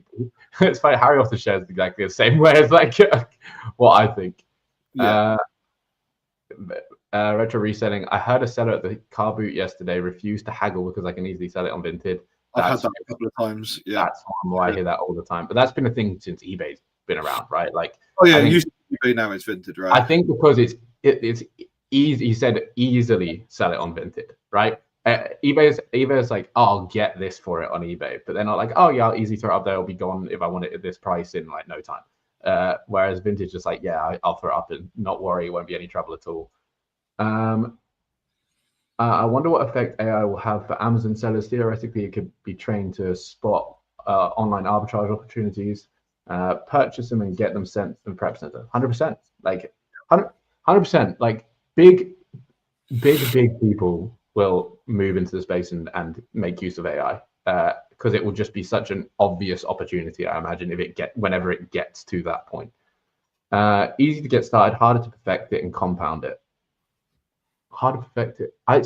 It's funny. Harry also shares exactly the same way as like what I think. Yeah. Retro reselling. I heard a seller at the car boot yesterday refused to haggle because I can easily sell it on Vinted. I've had that a couple of times. Yeah, that's why I hear that all the time. But that's been a thing since eBay's been around, right? Like, oh yeah, it used to be eBay, now it's Vinted, right? I think because it's easy. He said easily sell it on Vinted, right? eBay's like, oh, I'll get this for it on eBay, but they're not like, oh yeah, I'll easily throw it up there. It'll be gone if I want it at this price in like no time. Whereas Vintage is like, yeah, I'll throw it up and not worry, it won't be any trouble at all. I wonder what effect AI will have for Amazon sellers. Theoretically, it could be trained to spot online arbitrage opportunities, purchase them and get them sent to the prep center. 100%, like 100%, like big people will move into the space and make use of AI because it will just be such an obvious opportunity, I imagine, whenever it gets to that point. Easy to get started, harder to perfect it and compound it. Harder to perfect it. I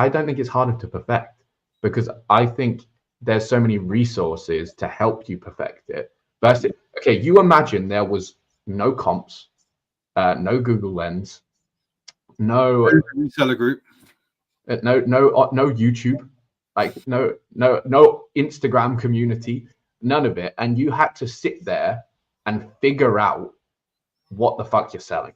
don't think it's harder to perfect, because I think there's so many resources to help you perfect it. But okay, you imagine there was no comps, no Google Lens, no reseller group, no YouTube, like no Instagram community, none of it, and you had to sit there and figure out what the fuck you're selling,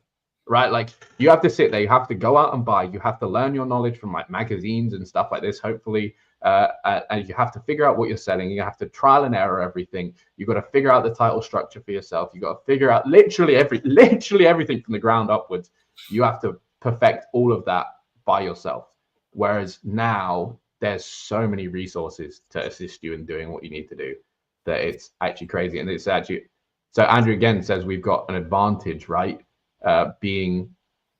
right? Like, you have to sit there, you have to go out and buy, you have to learn your knowledge from like magazines and stuff like this, hopefully, and you have to figure out what you're selling. You have to trial and error everything. You got to figure out the title structure for yourself. You got to figure out literally everything from the ground upwards. You have to perfect all of that by yourself. Whereas now there's so many resources to assist you in doing what you need to do that it's actually crazy. And it's actually, so Andrew again says we've got an advantage, right? Being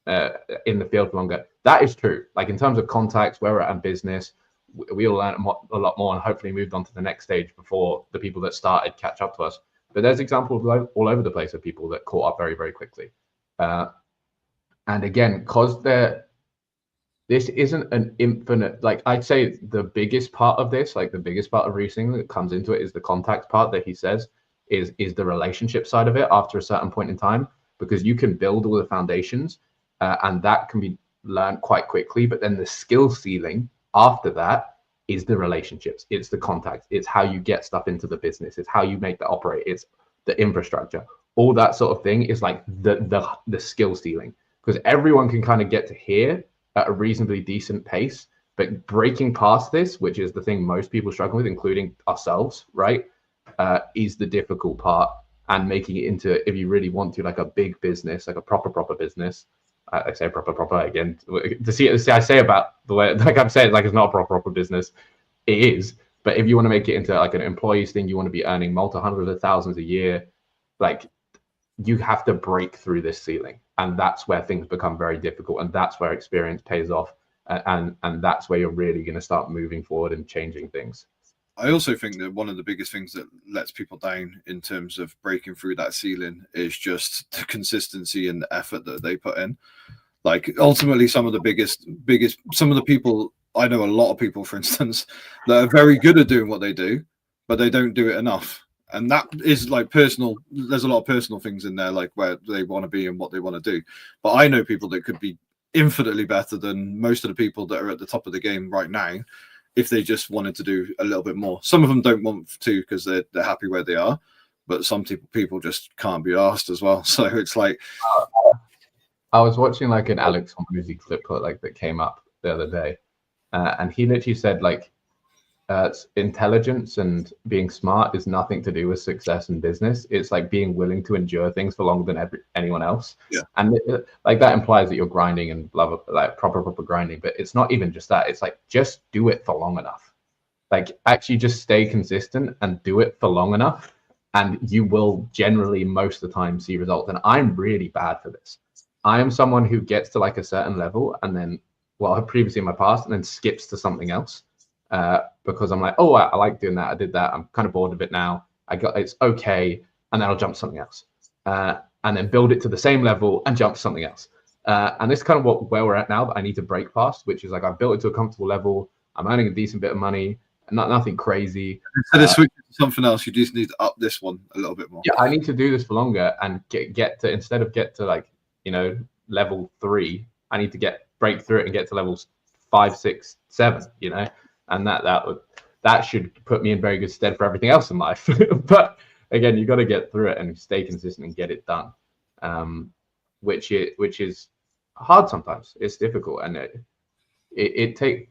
in the field for longer. That is true. Like, in terms of contacts, where we're at in business, we all learn a lot more and hopefully moved on to the next stage before the people that started catch up to us. But there's examples all over the place of people that caught up very, very quickly. And again, because this isn't an infinite, like, I'd say the biggest part of this, like the biggest part of reselling that comes into it is the contacts part that he says is the relationship side of it after a certain point in time, because you can build all the foundations and that can be learned quite quickly. But then the skill ceiling after that is the relationships, it's the contacts, it's how you get stuff into the business, it's how you make that operate, it's the infrastructure, all that sort of thing is like the skill ceiling, because everyone can kind of get to here at a reasonably decent pace, but breaking past this, which is the thing most people struggle with, including ourselves, right, is the difficult part. And making it into, if you really want to, like a big business, like a proper business. I say proper again. To see, I say about the way, like I'm saying, like it's not a proper business. It is, but if you want to make it into like an employees thing, you want to be earning hundreds of thousands a year, like you have to break through this ceiling, and that's where things become very difficult, and that's where experience pays off. and that's where you're really going to start moving forward and changing things. I also think that one of the biggest things that lets people down in terms of breaking through that ceiling is just the consistency and the effort that they put in. Like ultimately, some of the biggest, some of the people, I know a lot of people, for instance, that are very good at doing what they do, but they don't do it enough. And that is like personal. There's a lot of personal things in there, like where they want to be and what they want to do. But I know people that could be infinitely better than most of the people that are at the top of the game right now, if they just wanted to do a little bit more. Some of them don't want to because they're happy where they are, but some people just can't be asked as well. So it's like, I was watching like an Alex Hormozy clip like that came up the other day, and he literally said like intelligence and being smart is nothing to do with success in business. It's like being willing to endure things for longer than anyone else. Yeah. And like that implies that you're grinding and blah, blah, blah, like proper grinding, but it's not even just that. It's like, just do it for long enough. Like actually just stay consistent and do it for long enough, and you will generally most of the time see results. And I'm really bad for this. I am someone who gets to like a certain level and then, well, previously in my past, and then skips to something else. Because I'm like, oh, I like doing that. I did that. I'm kind of bored of it now. It's okay. And then I'll jump to something else. And then build it to the same level and jump to something else. And this is kind of where we're at now that I need to break past, which is like I've built it to a comfortable level. I'm earning a decent bit of money, nothing crazy. Instead of switching to something else, you just need to up this one a little bit more. Yeah, I need to do this for longer and get to, instead of get to like, level 3, I need to break through it and get to levels 5, 6, 7, and that should put me in very good stead for everything else in life. But again, you got to get through it and stay consistent and get it done, which is hard sometimes. It's difficult, and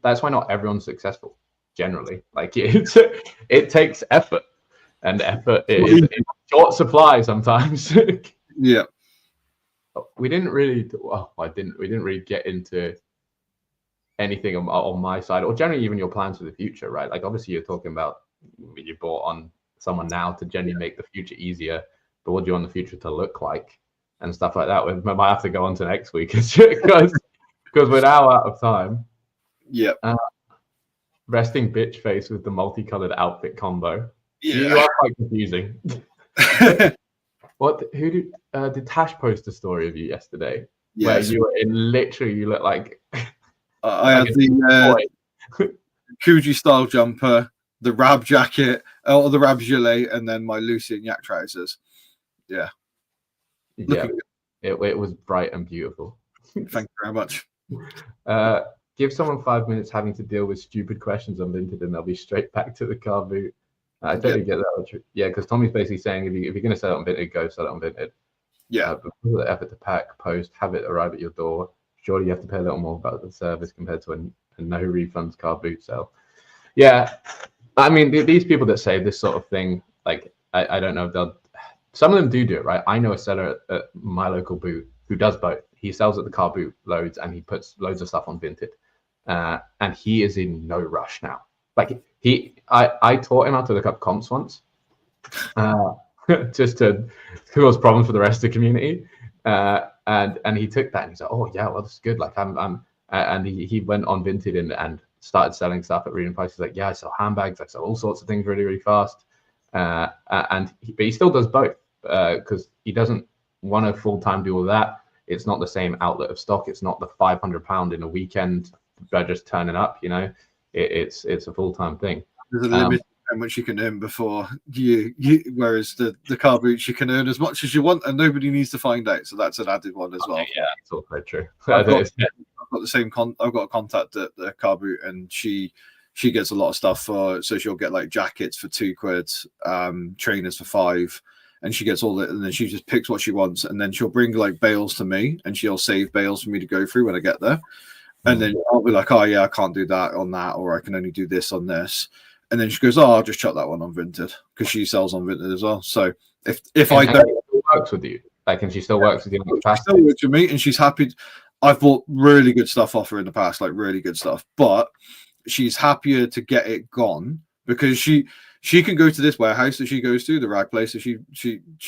that's why not everyone's successful generally. Like it takes effort, and effort is in short supply sometimes. Yeah. We didn't really get into anything on my side, or generally even your plans for the future, right? Like obviously you're talking about you brought on someone now to generally make the future easier, but what do you want the future to look like and stuff like that? We might have to go on to next week because we're now out of time. Yeah. Resting bitch face with the multicolored outfit combo. Yeah. You are quite confusing. Who did Tash post a story of you yesterday? Yes. Where you were literally, you look like I had the Coogee style jumper, the Rab jacket, or the Rab gilet, and then my Lucy and Yak trousers. Yeah. It was bright and beautiful. Thank you very much. Give someone 5 minutes having to deal with stupid questions on Vinted, and they'll be straight back to the car boot. I totally get that. Yeah, because Tommy's basically saying if you're going to sell it on Vinted, go sell it on Vinted. Yeah. But for the effort to pack, post, have it arrive at your door, surely you have to pay a little more about the service compared to a no refunds car boot sale. Yeah, I mean these people that say this sort of thing, like I don't know if they'll. Some of them do it, right? I know a seller at my local boot who does both. He sells at the car boot loads, and he puts loads of stuff on Vinted, and he is in no rush now. Like I taught him how to look up comps once, just to cause problems for the rest of the community. And he took that and he's like, oh yeah, well that's good. Like and he went on Vinted and started selling stuff at reading prices. Like, yeah, I sell handbags, I sell all sorts of things really, really fast. But he still does both because he doesn't want to full time do all that. It's not the same outlet of stock. It's not the £500 in a weekend by just turning up. It's a full time thing. There's a limit how much you can earn before you whereas the car boots you can earn as much as you want and nobody needs to find out. So that's an added one as well. Yeah, it's all very true. I've got the same I've got a contact at the car boot, and she gets a lot of stuff so she'll get like jackets for £2, trainers for £5, and she gets all that, and then she just picks what she wants, and then she'll bring like bales to me, and she'll save bales for me to go through when I get there. And then I'll be like, oh yeah, I can't do that on that, or I can only do this on this. And then she goes, oh, I'll just chuck that one on Vinted, because she sells on Vinted as well. So if I don't, she still works with you, like, and she still works with you. She still works with me, and she's happy. I've bought really good stuff off her in the past, like really good stuff, but she's happier to get it gone because she can go to this warehouse that she goes to, the rag place that she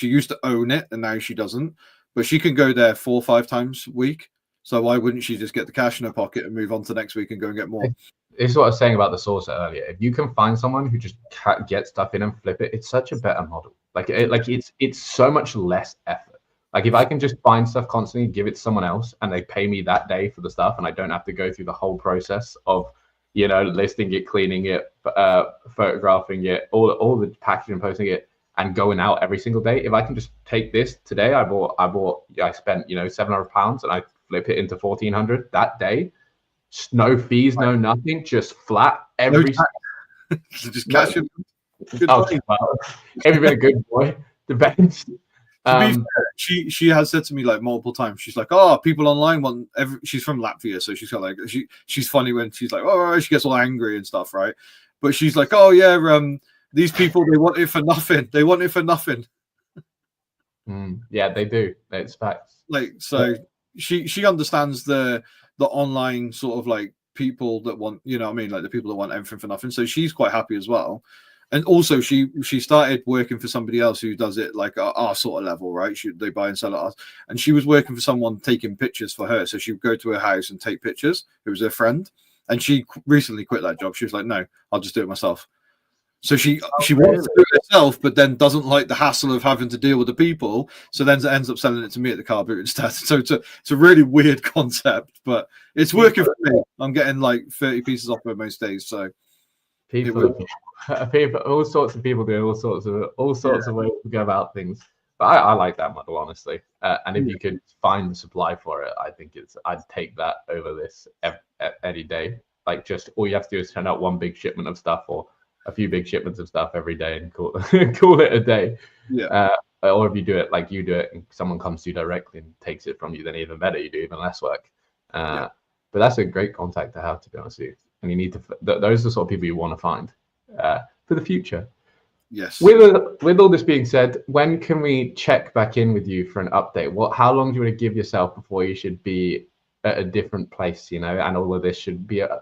used to own it, and now she doesn't. But she can go there 4 or 5 times a week. So why wouldn't she just get the cash in her pocket and move on to next week and go and get more? This is what I was saying about the sourcer earlier. If you can find someone who just get stuff in and flip it, it's such a better model. It's so much less effort. Like if I can just find stuff constantly, give it to someone else, and they pay me that day for the stuff, and I don't have to go through the whole process of, listing it, cleaning it, photographing it, all the packaging and posting it, and going out every single day. If I can just take this today, I spent £700 and I flip it into 1,400 that day. No fees, no nothing, just flat every. Just cash it. Every bit a good boy. The best. To be fair, she has said to me like multiple times. She's like, "Oh, people online want." She's from Latvia, so she's got like she's funny when she's like, "Oh," she gets all angry and stuff, right? But she's like, "Oh yeah, these people they want it for nothing. They want it for nothing." Yeah, they do. They expect she understands the online sort of like people that want, like the people that want everything for nothing. So she's quite happy as well. And also she started working for somebody else who does it like our sort of level, right? They buy and sell it. And she was working for someone taking pictures for her. So she would go to her house and take pictures. It was her friend. And she recently quit that job. She was like, no, I'll just do it myself. So she wants to do it herself, but then doesn't like the hassle of having to deal with the people. So then ends up selling it to me at the car boot instead. So it's a really weird concept, but it's working for me. I'm getting like 30 pieces off her most days. So people, all sorts of people doing all sorts of ways to go about things. But I like that model, honestly. And if you could find the supply for it, I think I'd take that over this any day. Like just all you have to do is send out one big shipment of stuff or a few big shipments of stuff every day and call it a day. Or if you do it like you do it and someone comes to you directly and takes it from you, then even better, you do even less work. But that's a great contact to have, to be honest with you. And you need to those are the sort of people you want to find for the future. Yes. With all this being said, when can we check back in with you for an update? How long do you want to give yourself before you should be at a different place, and all of this should be a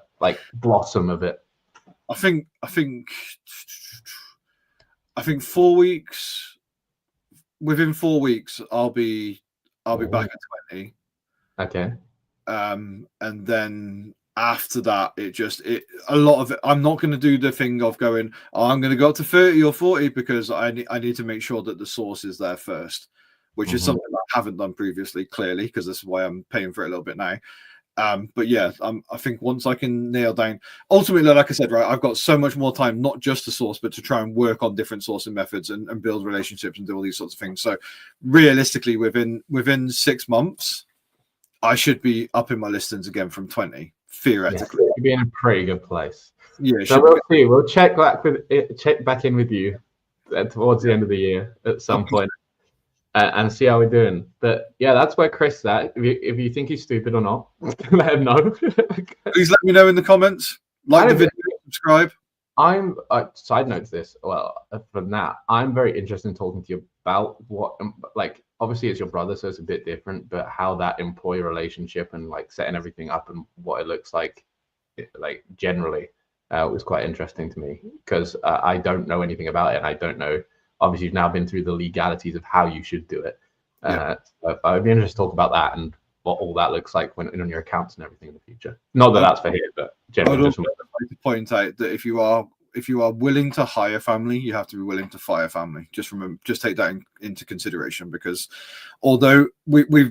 blossom of it? I think 4 weeks. Within 4 weeks, I'll be back at 20. Okay. And then after that, a lot of it. I'm not going to do the thing of going, I'm going to go up to 30 or 40 because I need to make sure that the source is there first, which is something I haven't done previously, clearly, because this is why I'm paying for it a little bit now. But yeah, I think once I can nail down, ultimately, like I said, right, I've got so much more time, not just to source, but to try and work on different sourcing methods and build relationships and do all these sorts of things. So realistically, within 6 months, I should be up in my listings again from 20, theoretically. You'd be in a pretty good place. Yeah. So we'll see. We'll check back in with you towards the end of the year at some point. And see how we're doing. But yeah, that's where Chris is at. If you think he's stupid or not, let him know. Please let me know in the comments. Like the video, subscribe. I'm side note to this. Well, from that, I'm very interested in talking to you about what, obviously it's your brother, so it's a bit different, but how that employee relationship and setting everything up and what it looks like generally was quite interesting to me because I don't know anything about it and I don't know. Obviously, you've now been through the legalities of how you should do it. So I'd be interested to talk about that and what all that looks like when on your accounts and everything in the future. Not that that's for here, but generally. I'd also like to point out that if you are willing to hire family, you have to be willing to fire family. Just take that into consideration because although me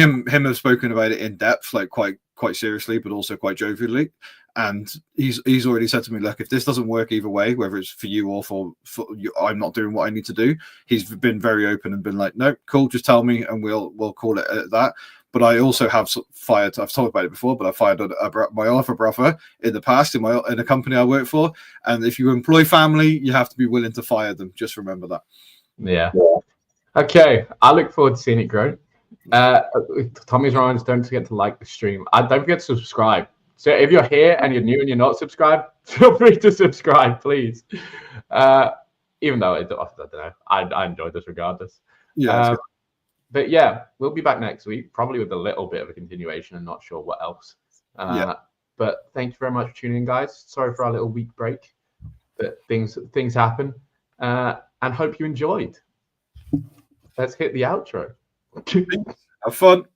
and him have spoken about it in depth, quite seriously, but also quite jovially. And he's already said to me, look, if this doesn't work either way, whether it's for you or for you, I'm not doing what I need to do. He's been very open and been like, no, cool, just tell me and we'll call it at that. But I also have fired, I've talked about it before, but I fired my other brother in the past in a company I work for. And if you employ family, you have to be willing to fire them. Just remember that. Yeah. Okay. I look forward to seeing it grow. Tommy's Ryan's, don't forget to like the stream. Don't forget to subscribe. So if you're here and you're new and you're not subscribed, feel free to subscribe, please. Even though I don't know, I enjoy this regardless. Yeah. But yeah, we'll be back next week, probably with a little bit of a continuation and not sure what else. But thank you very much for tuning in, guys. Sorry for our little week break, but things happen. And hope you enjoyed. Let's hit the outro. Have fun.